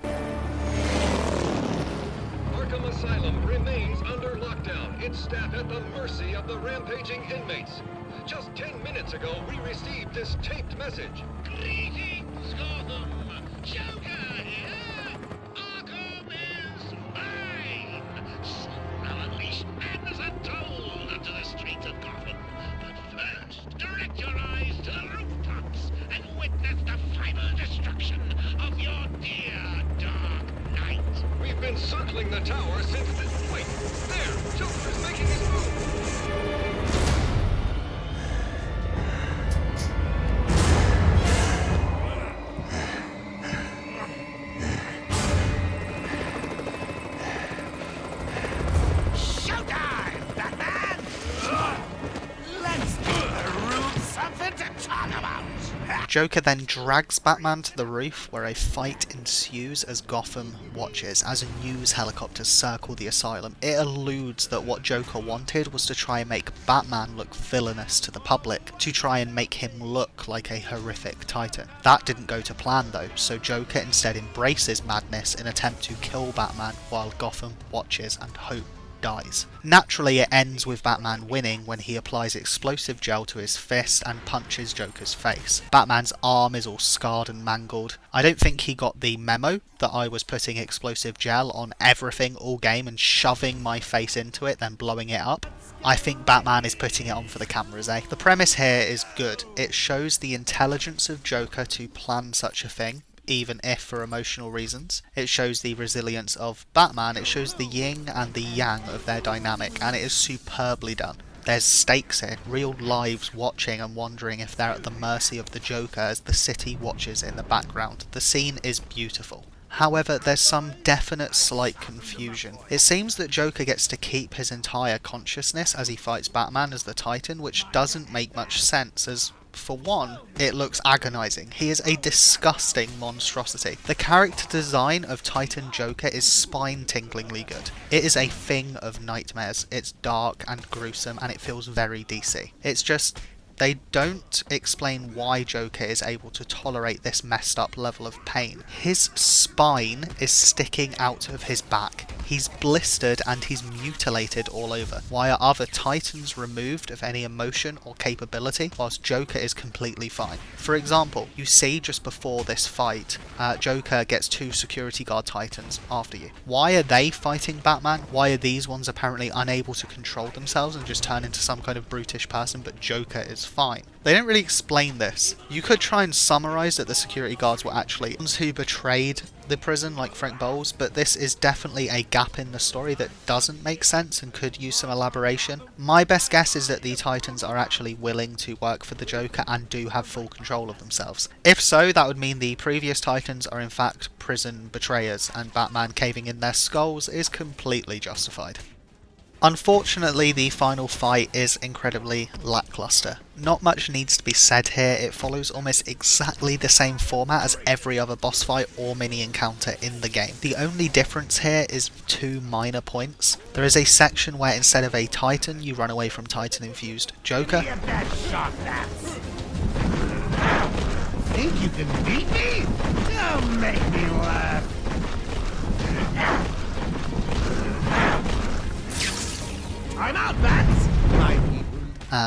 Arkham Asylum remains under lockdown. Its staff at the mercy of the rampaging inmates. Just 10 minutes ago, we received this taped message. Greetings, Gotham! Joker here! Arkham is mine! Soon I'll unleash madness untold onto the streets of Gotham. But first, direct your eyes to the rooftops and witness the final destruction of your dear Dark Knight. We've been circling the tower since this... Wait, there! Joker's making his move! Showtime, Batman! Let's give the room something to talk about! Joker then drags Batman to the roof, where a fight ensues as Gotham watches, as news helicopters circle the asylum. It alludes that what Joker wanted was to try and make Batman look villainous to the public, to try and make him look like a horrific Titan. That didn't go to plan though, so Joker instead embraces madness in an attempt to kill Batman while Gotham watches and hope dies. Naturally, it ends with Batman winning when he applies explosive gel to his fist and punches Joker's face. Batman's arm is all scarred and mangled. I don't think he got the memo that I was putting explosive gel on everything all game and shoving my face into it, then blowing it up. I think Batman is putting it on for the cameras, eh? The premise here is good. It shows the intelligence of Joker to plan such a thing, even if for emotional reasons. It shows the resilience of Batman. It shows the yin and the yang of their dynamic, and it is superbly done. There's stakes here, real lives watching and wondering if they're at the mercy of the Joker as the city watches in the background. The scene is beautiful. However, there's some definite slight confusion. It seems that Joker gets to keep his entire consciousness as he fights Batman as the Titan, which doesn't make much sense, as for one, it looks agonizing. He is a disgusting monstrosity. The character design of Titan Joker is spine-tinglingly good. It is a thing of nightmares. It's dark and gruesome, and it feels very DC. It's just, they don't explain why Joker is able to tolerate this messed up level of pain. His spine is sticking out of his back. He's blistered and he's mutilated all over. Why are other Titans removed of any emotion or capability, whilst Joker is completely fine? For example, you see just before this fight, Joker gets 2 security guard Titans after you. Why are they fighting Batman? Why are these ones apparently unable to control themselves and just turn into some kind of brutish person, but Joker is fine? They don't really explain this. You could try and summarise that the security guards were actually ones who betrayed the prison, like Frank Bowles, but this is definitely a gap in the story that doesn't make sense and could use some elaboration. My best guess is that the Titans are actually willing to work for the Joker and do have full control of themselves. If so, that would mean the previous Titans are in fact prison betrayers, and Batman caving in their skulls is completely justified. Unfortunately, the final fight is incredibly lackluster. Not much needs to be said here. It follows almost exactly the same format as every other boss fight or mini encounter in the game. The only difference here is 2 minor points. There is a section where instead of a Titan, you run away from Titan-infused Joker. Think you can beat me? Don't make me laugh. I'm out, bats!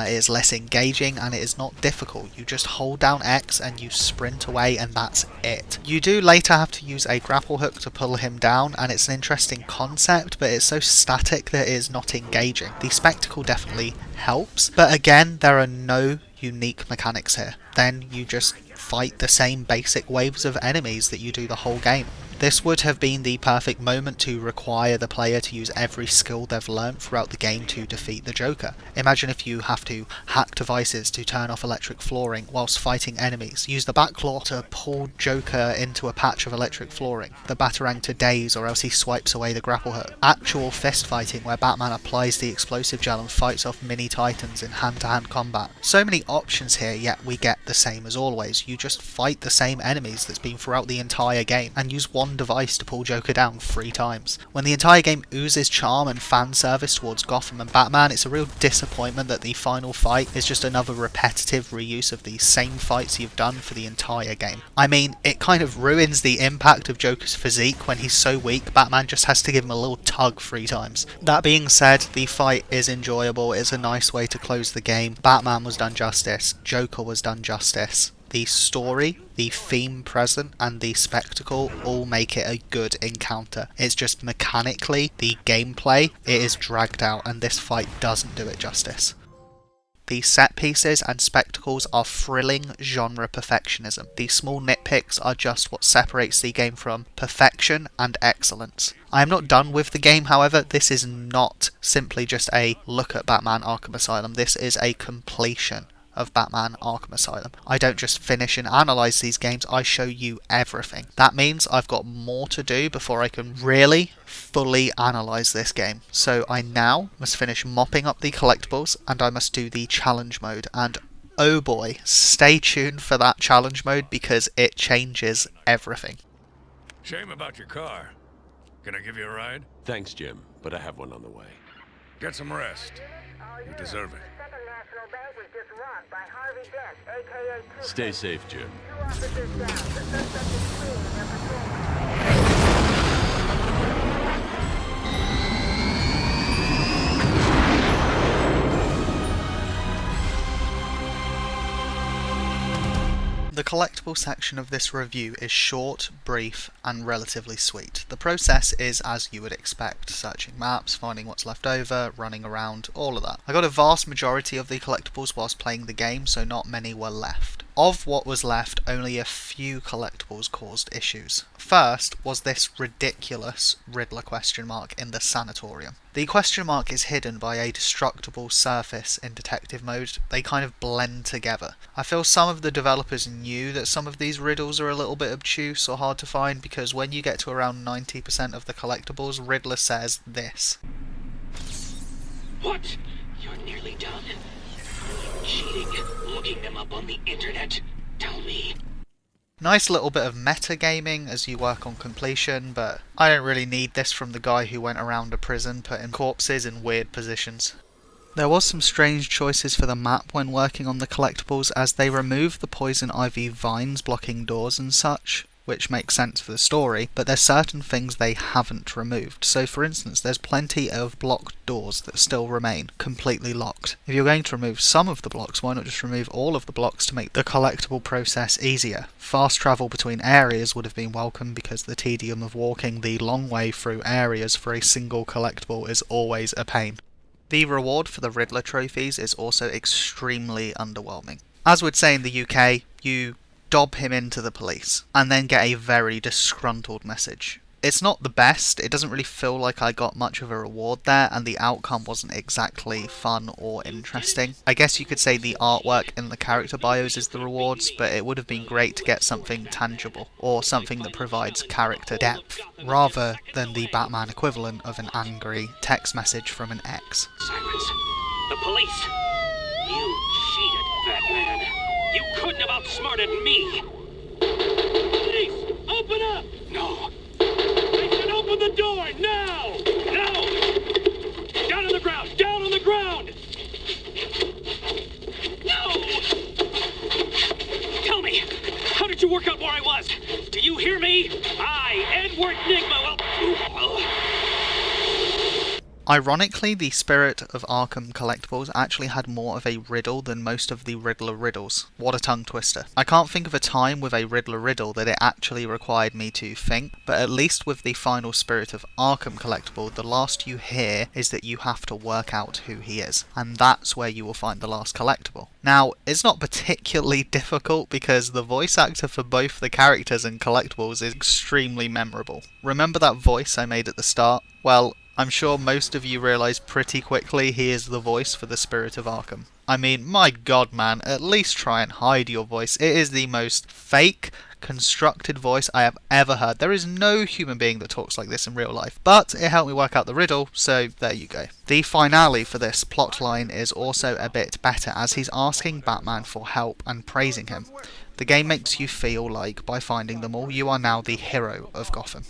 It is less engaging and it is not difficult. You just hold down X and you sprint away and that's it. You do later have to use a grapple hook to pull him down, and it's an interesting concept, but it's so static that it is not engaging. The spectacle definitely helps, but again, there are no unique mechanics here. Then you just fight the same basic waves of enemies that you do the whole game. This would have been the perfect moment to require the player to use every skill they've learned throughout the game to defeat the Joker. Imagine if you have to hack devices to turn off electric flooring whilst fighting enemies. Use the Batclaw to pull Joker into a patch of electric flooring. The Batarang to daze, or else he swipes away the grapple hook. Actual fist fighting where Batman applies the explosive gel and fights off mini Titans in hand-to-hand combat. So many options here, yet we get the same as always. You just fight the same enemies that's been throughout the entire game and use one device to pull Joker down 3 times. When the entire game oozes charm and fan service towards Gotham and Batman, it's a real disappointment that the final fight is just another repetitive reuse of the same fights you've done for the entire game. I mean, it kind of ruins the impact of Joker's physique. When he's so weak, Batman just has to give him a little tug 3 times. That being said, the fight is enjoyable. It's a nice way to close the game. Batman was done justice. Joker was done justice. The story, the theme present, and the spectacle all make it a good encounter. It's just mechanically, the gameplay, it is dragged out, and this fight doesn't do it justice. The set pieces and spectacles are thrilling genre perfectionism. These small nitpicks are just what separates the game from perfection and excellence. I am not done with the game, however. This is not simply just a look at Batman Arkham Asylum. This is a completion of Batman Arkham Asylum. I don't just finish and analyse these games, I show you everything. That means I've got more to do before I can really fully analyse this game. So I now must finish mopping up the collectibles and I must do the challenge mode, and oh boy, stay tuned for that challenge mode because it changes everything. Shame about your car. Can I give you a ride? Thanks, Jim, but I have one on the way. Get some rest. You deserve it. Stay safe, Jim. The collectible section of this review is short, brief, and relatively sweet. The process is as you would expect, searching maps, finding what's left over, running around, all of that. I got a vast majority of the collectibles whilst playing the game, so not many were left. Of what was left, only a few collectibles caused issues. First was this ridiculous Riddler question mark in the sanatorium. The question mark is hidden by a destructible surface in detective mode. They kind of blend together. I feel some of the developers knew that some of these riddles are a little bit obtuse or hard to find, because when you get to around 90% of the collectibles, Riddler says this. What? You're nearly done? Are you cheating? Looking them up on the internet? Tell me. Nice little bit of metagaming as you work on completion, but I don't really need this from the guy who went around a prison putting corpses in weird positions. There was some strange choices for the map when working on the collectibles, as they removed the poison ivy vines blocking doors and such, which makes sense for the story, but there's certain things they haven't removed. So for instance, there's plenty of blocked doors that still remain completely locked. If you're going to remove some of the blocks, why not just remove all of the blocks to make the collectible process easier? Fast travel between areas would have been welcome, because the tedium of walking the long way through areas for a single collectible is always a pain. The reward for the Riddler trophies is also extremely underwhelming. As we'd say in the UK, you dob him into the police, and then get a very disgruntled message. It's not the best, it doesn't really feel like I got much of a reward there, and the outcome wasn't exactly fun or interesting. I guess you could say the artwork in the character bios is the rewards, but it would have been great to get something tangible, or something that provides character depth, rather than the Batman equivalent of an angry text message from an ex. Silence. The police. You cheated, Batman. You couldn't have outsmarted me! Police! Open up! No! I said open the door, now! No! Down on the ground! Down on the ground! No! Tell me, how did you work out where I was? Do you hear me? I, Edward Nigma, will... Ironically, the Spirit of Arkham collectibles actually had more of a riddle than most of the Riddler riddles. What a tongue twister. I can't think of a time with a Riddler riddle that it actually required me to think, but at least with the final Spirit of Arkham collectible, the last you hear is that you have to work out who he is, and that's where you will find the last collectible. Now, it's not particularly difficult because the voice actor for both the characters and collectibles is extremely memorable. Remember that voice I made at the start? Well, I'm sure most of you realise pretty quickly he is the voice for the Spirit of Arkham. I mean, my god man, at least try and hide your voice. It is the most fake, constructed voice I have ever heard. There is no human being that talks like this in real life. But it helped me work out the riddle, so there you go. The finale for this plotline is also a bit better, as he's asking Batman for help and praising him. The game makes you feel like, by finding them all, you are now the hero of Gotham.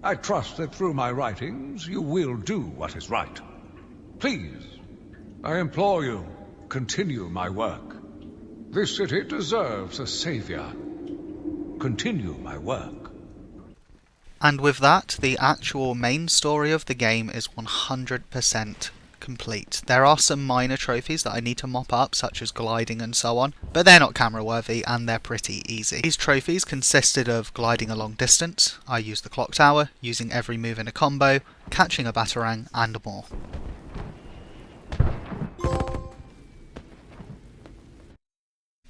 I trust that through my writings you will do what is right. Please, I implore you, continue my work. This city deserves a savior. Continue my work. And with that, the actual main story of the game is 100% complete. There are some minor trophies that I need to mop up, such as gliding and so on, but they're not camera worthy and they're pretty easy. These trophies consisted of gliding a long distance, I used the clock tower, using every move in a combo, catching a batarang, and more.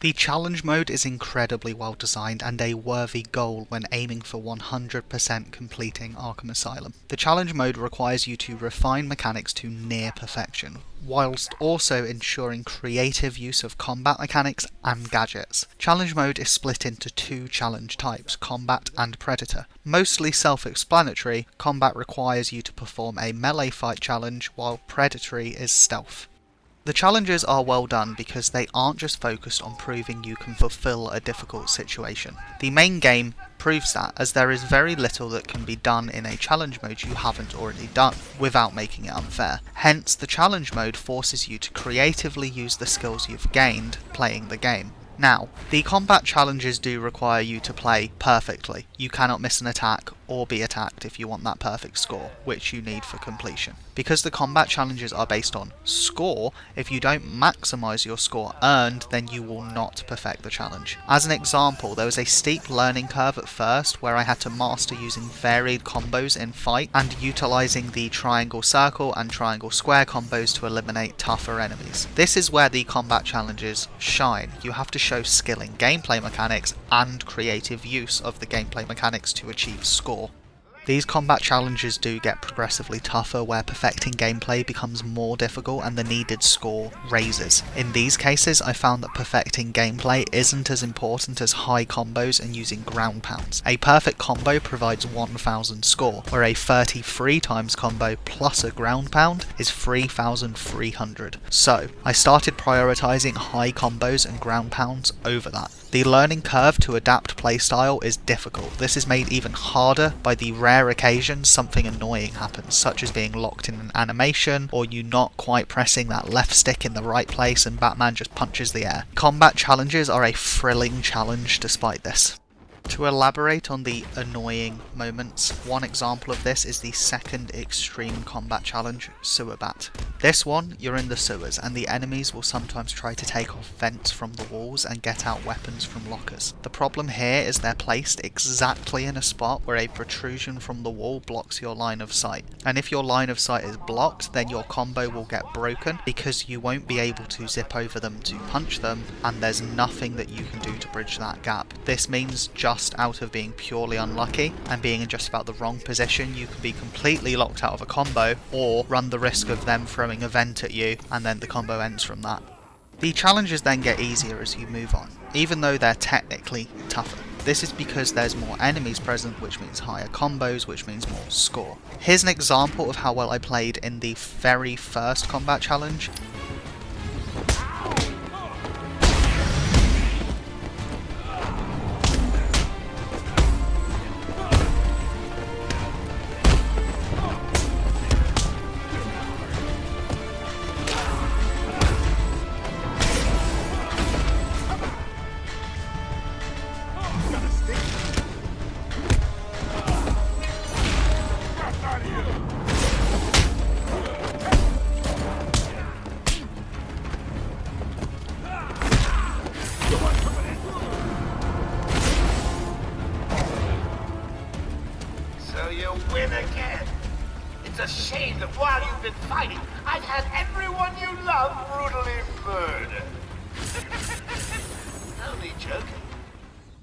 The challenge mode is incredibly well designed and a worthy goal when aiming for 100% completing Arkham Asylum. The challenge mode requires you to refine mechanics to near perfection, whilst also ensuring creative use of combat mechanics and gadgets. Challenge mode is split into two challenge types, Combat and Predator. Mostly self-explanatory, Combat requires you to perform a melee fight challenge, while Predatory is stealth. The challenges are well done because they aren't just focused on proving you can fulfill a difficult situation. The main game proves that, as there is very little that can be done in a challenge mode you haven't already done, without making it unfair. Hence, the challenge mode forces you to creatively use the skills you've gained playing the game. Now, the combat challenges do require you to play perfectly. You cannot miss an attack or be attacked if you want that perfect score, which you need for completion. Because the combat challenges are based on score, if you don't maximise your score earned, then you will not perfect the challenge. As an example, there was a steep learning curve at first where I had to master using varied combos in fight and utilising the triangle circle and triangle square combos to eliminate tougher enemies. This is where the combat challenges shine. You have to show skill in gameplay mechanics and creative use of the gameplay mechanics to achieve score. These combat challenges do get progressively tougher, where perfecting gameplay becomes more difficult and the needed score raises. In these cases, I found that perfecting gameplay isn't as important as high combos and using ground pounds. A perfect combo provides 1000 score, where a 33 times combo plus a ground pound is 3300. So, I started prioritising high combos and ground pounds over that. The learning curve to adapt playstyle is difficult. This is made even harder by the rare occasions something annoying happens, such as being locked in an animation, or you not quite pressing that left stick in the right place and Batman just punches the air. Combat challenges are a thrilling challenge despite this. To elaborate on the annoying moments, one example of this is the second extreme combat challenge, Sewer Bat. This one, you're in the sewers and the enemies will sometimes try to take off vents from the walls and get out weapons from lockers. The problem here is they're placed exactly in a spot where a protrusion from the wall blocks your line of sight. And if your line of sight is blocked, then your combo will get broken because you won't be able to zip over them to punch them, and there's nothing that you can do to bridge that gap. This means just out of being purely unlucky and being in just about the wrong position, you can be completely locked out of a combo or run the risk of them throwing a vent at you and then the combo ends from that. The challenges then get easier as you move on, even though they're technically tougher. This is because there's more enemies present, which means higher combos, which means more score. Here's an example of how well I played in the very first combat challenge. So you win again. It's a shame that while you've been fighting, I've had everyone you love brutally murdered. Only joking.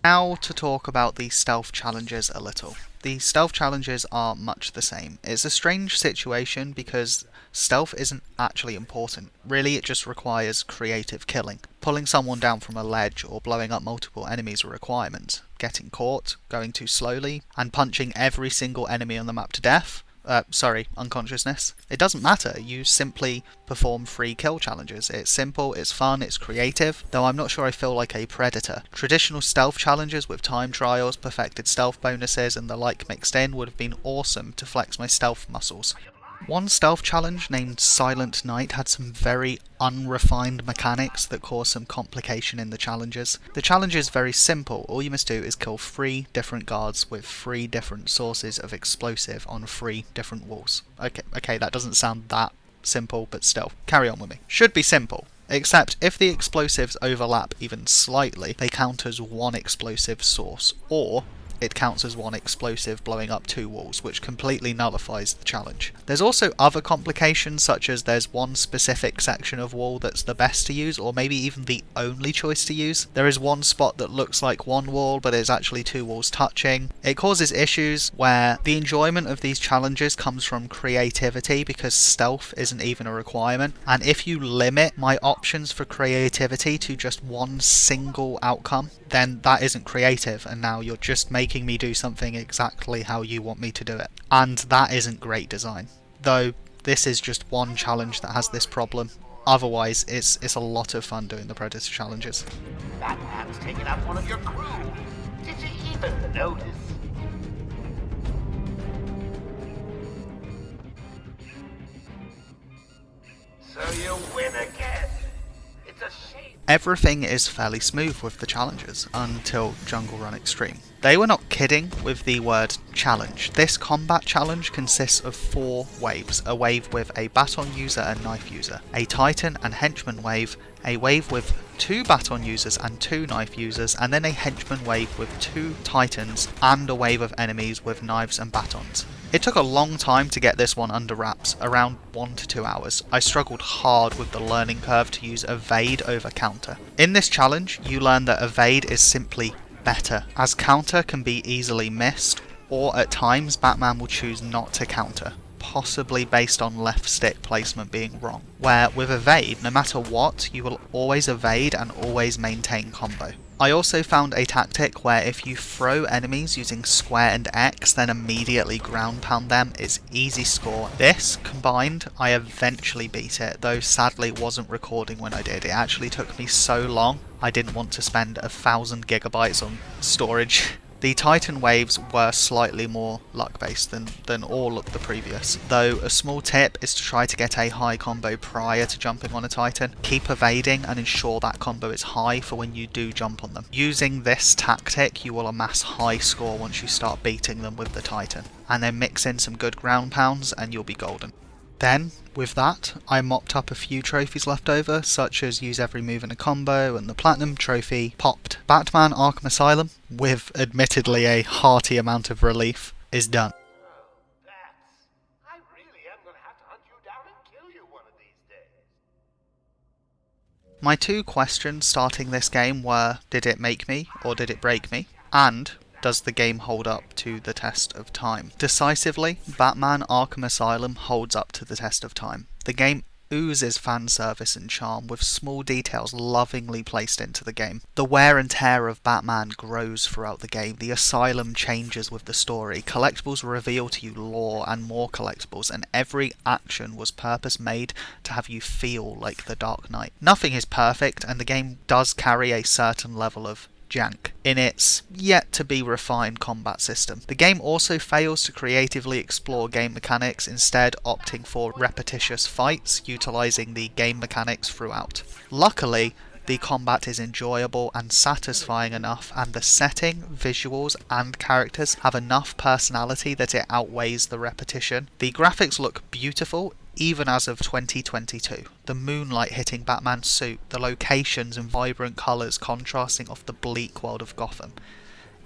Now to talk about the stealth challenges a little. The stealth challenges are much the same. It's a strange situation because stealth isn't actually important. Really, it just requires creative killing. Pulling someone down from a ledge or blowing up multiple enemies are requirements. Getting caught, going too slowly, and punching every single enemy on the map to death. Unconsciousness. It doesn't matter, you simply perform free kill challenges. It's simple, it's fun, it's creative, though I'm not sure I feel like a predator. Traditional stealth challenges with time trials, perfected stealth bonuses, and the like mixed in would have been awesome to flex my stealth muscles. One stealth challenge named Silent Night had some very unrefined mechanics that cause some complication in the challenges. The challenge is very simple. All you must do is kill 3 different guards with 3 different sources of explosive on 3 different walls. Okay, that doesn't sound that simple, but still, carry on with me. Should be simple. Except if the explosives overlap even slightly, they count as 1 explosive source, or it counts as 1 explosive blowing up 2 walls, which completely nullifies the challenge. There's also other complications, such as there's one specific section of wall that's the best to use, or maybe even the only choice to use. There is one spot that looks like one wall, but is actually 2 walls touching. It causes issues where the enjoyment of these challenges comes from creativity, because stealth isn't even a requirement, and if you limit my options for creativity to just one single outcome, then that isn't creative, and now you're just making me do something exactly how you want me to do it. And that isn't great design. Though this is just one challenge that has this problem. Otherwise, it's a lot of fun doing the Predator challenges. Batman's taken out one of your crew. Did you even notice? So you win again. It's a shame. Everything is fairly smooth with the challenges until Jungle Run Extreme. They were not kidding with the word challenge. This combat challenge consists of 4 waves. A wave with a baton user and knife user, a titan and henchman wave, a wave with 2 baton users and 2 knife users, and then a henchman wave with 2 titans and a wave of enemies with knives and batons. It took a long time to get this one under wraps, around 1 to 2 hours. I struggled hard with the learning curve to use evade over counter. In this challenge, you learn that evade is simply better, as counter can be easily missed, or at times Batman will choose not to counter, possibly based on left stick placement being wrong. Where with evade, no matter what, you will always evade and always maintain combo. I also found a tactic where if you throw enemies using square and X, then immediately ground pound them is easy score. This combined, I eventually beat it, though sadly wasn't recording when I did. It actually took me so long, I didn't want to spend 1,000 gigabytes on storage. The Titan waves were slightly more luck based than all of the previous, though a small tip is to try to get a high combo prior to jumping on a Titan. Keep evading and ensure that combo is high for when you do jump on them. Using this tactic you will amass high score once you start beating them with the Titan, and then mix in some good ground pounds and you'll be golden. Then, with that, I mopped up a few trophies left over, such as use every move in a combo, and the Platinum trophy popped. Batman Arkham Asylum, with admittedly a hearty amount of relief, is done. My 2 questions starting this game were, did it make me, or did it break me? And, does the game hold up to the test of time? Decisively, Batman Arkham Asylum holds up to the test of time. The game oozes fan service and charm, with small details lovingly placed into the game. The wear and tear of Batman grows throughout the game. The asylum changes with the story. Collectibles reveal to you lore and more collectibles, and every action was purpose made to have you feel like the Dark Knight. Nothing is perfect, and the game does carry a certain level of jank in its yet to be refined combat system. The game also fails to creatively explore game mechanics, instead opting for repetitious fights, utilising the game mechanics throughout. Luckily, the combat is enjoyable and satisfying enough, and the setting, visuals and characters have enough personality that it outweighs the repetition. The graphics look beautiful, even as of 2022. The moonlight hitting Batman's suit, the locations and vibrant colours contrasting off the bleak world of Gotham.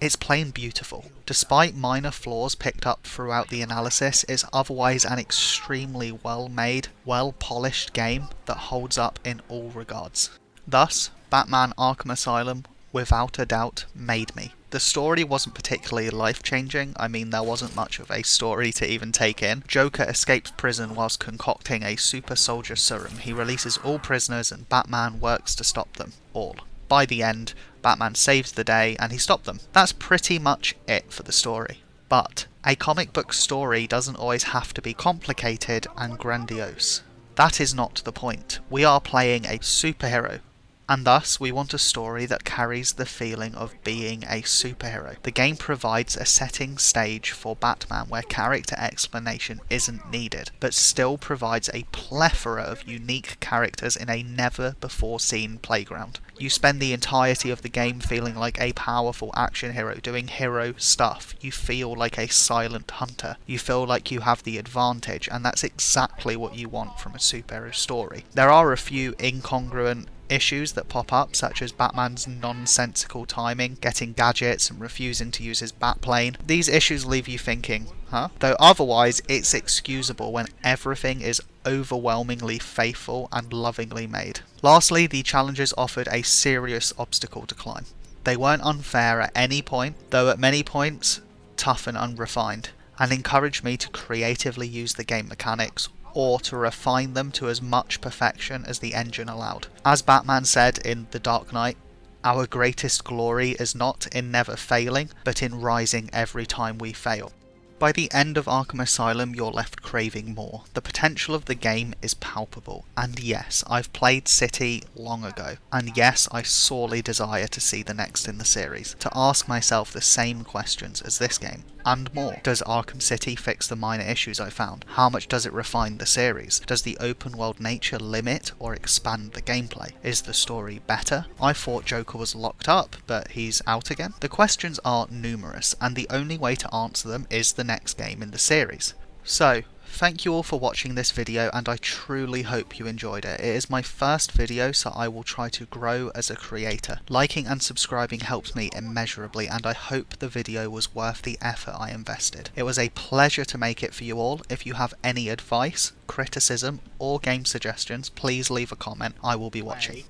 It's plain beautiful. Despite minor flaws picked up throughout the analysis, it's otherwise an extremely well-made, well-polished game that holds up in all regards. Thus, Batman Arkham Asylum, without a doubt, made me. The story wasn't particularly life-changing. I mean, there wasn't much of a story to even take in. Joker escapes prison whilst concocting a super soldier serum. He releases all prisoners and Batman works to stop them all. By the end, Batman saves the day and he stopped them. That's pretty much it for the story. But a comic book story doesn't always have to be complicated and grandiose. That is not the point. We are playing a superhero, and thus we want a story that carries the feeling of being a superhero. The game provides a setting stage for Batman where character explanation isn't needed, but still provides a plethora of unique characters in a never-before-seen playground. You spend the entirety of the game feeling like a powerful action hero doing hero stuff. You feel like a silent hunter. You feel like you have the advantage, and that's exactly what you want from a superhero story. There are a few incongruent issues that pop up, such as Batman's nonsensical timing, getting gadgets and refusing to use his Batplane. These issues leave you thinking, huh? Though otherwise it's excusable when everything is overwhelmingly faithful and lovingly made. Lastly, the challenges offered a serious obstacle to climb. They weren't unfair at any point, though at many points tough and unrefined, and encouraged me to creatively use the game mechanics or to refine them to as much perfection as the engine allowed. As Batman said in The Dark Knight, our greatest glory is not in never failing, but in rising every time we fail. By the end of Arkham Asylum, you're left craving more. The potential of the game is palpable. And yes, I've played City long ago. And yes, I sorely desire to see the next in the series, to ask myself the same questions as this game. And more. Does Arkham City fix the minor issues I found? How much does it refine the series? Does the open world nature limit or expand the gameplay? Is the story better? I thought Joker was locked up, but he's out again. The questions are numerous, and the only way to answer them is the next game in the series. So, thank you all for watching this video, and I truly hope you enjoyed it. It is my first video, so I will try to grow as a creator. Liking and subscribing helps me immeasurably, and I hope the video was worth the effort I invested. It was a pleasure to make it for you all. If you have any advice, criticism, or game suggestions, please leave a comment. I will be watching.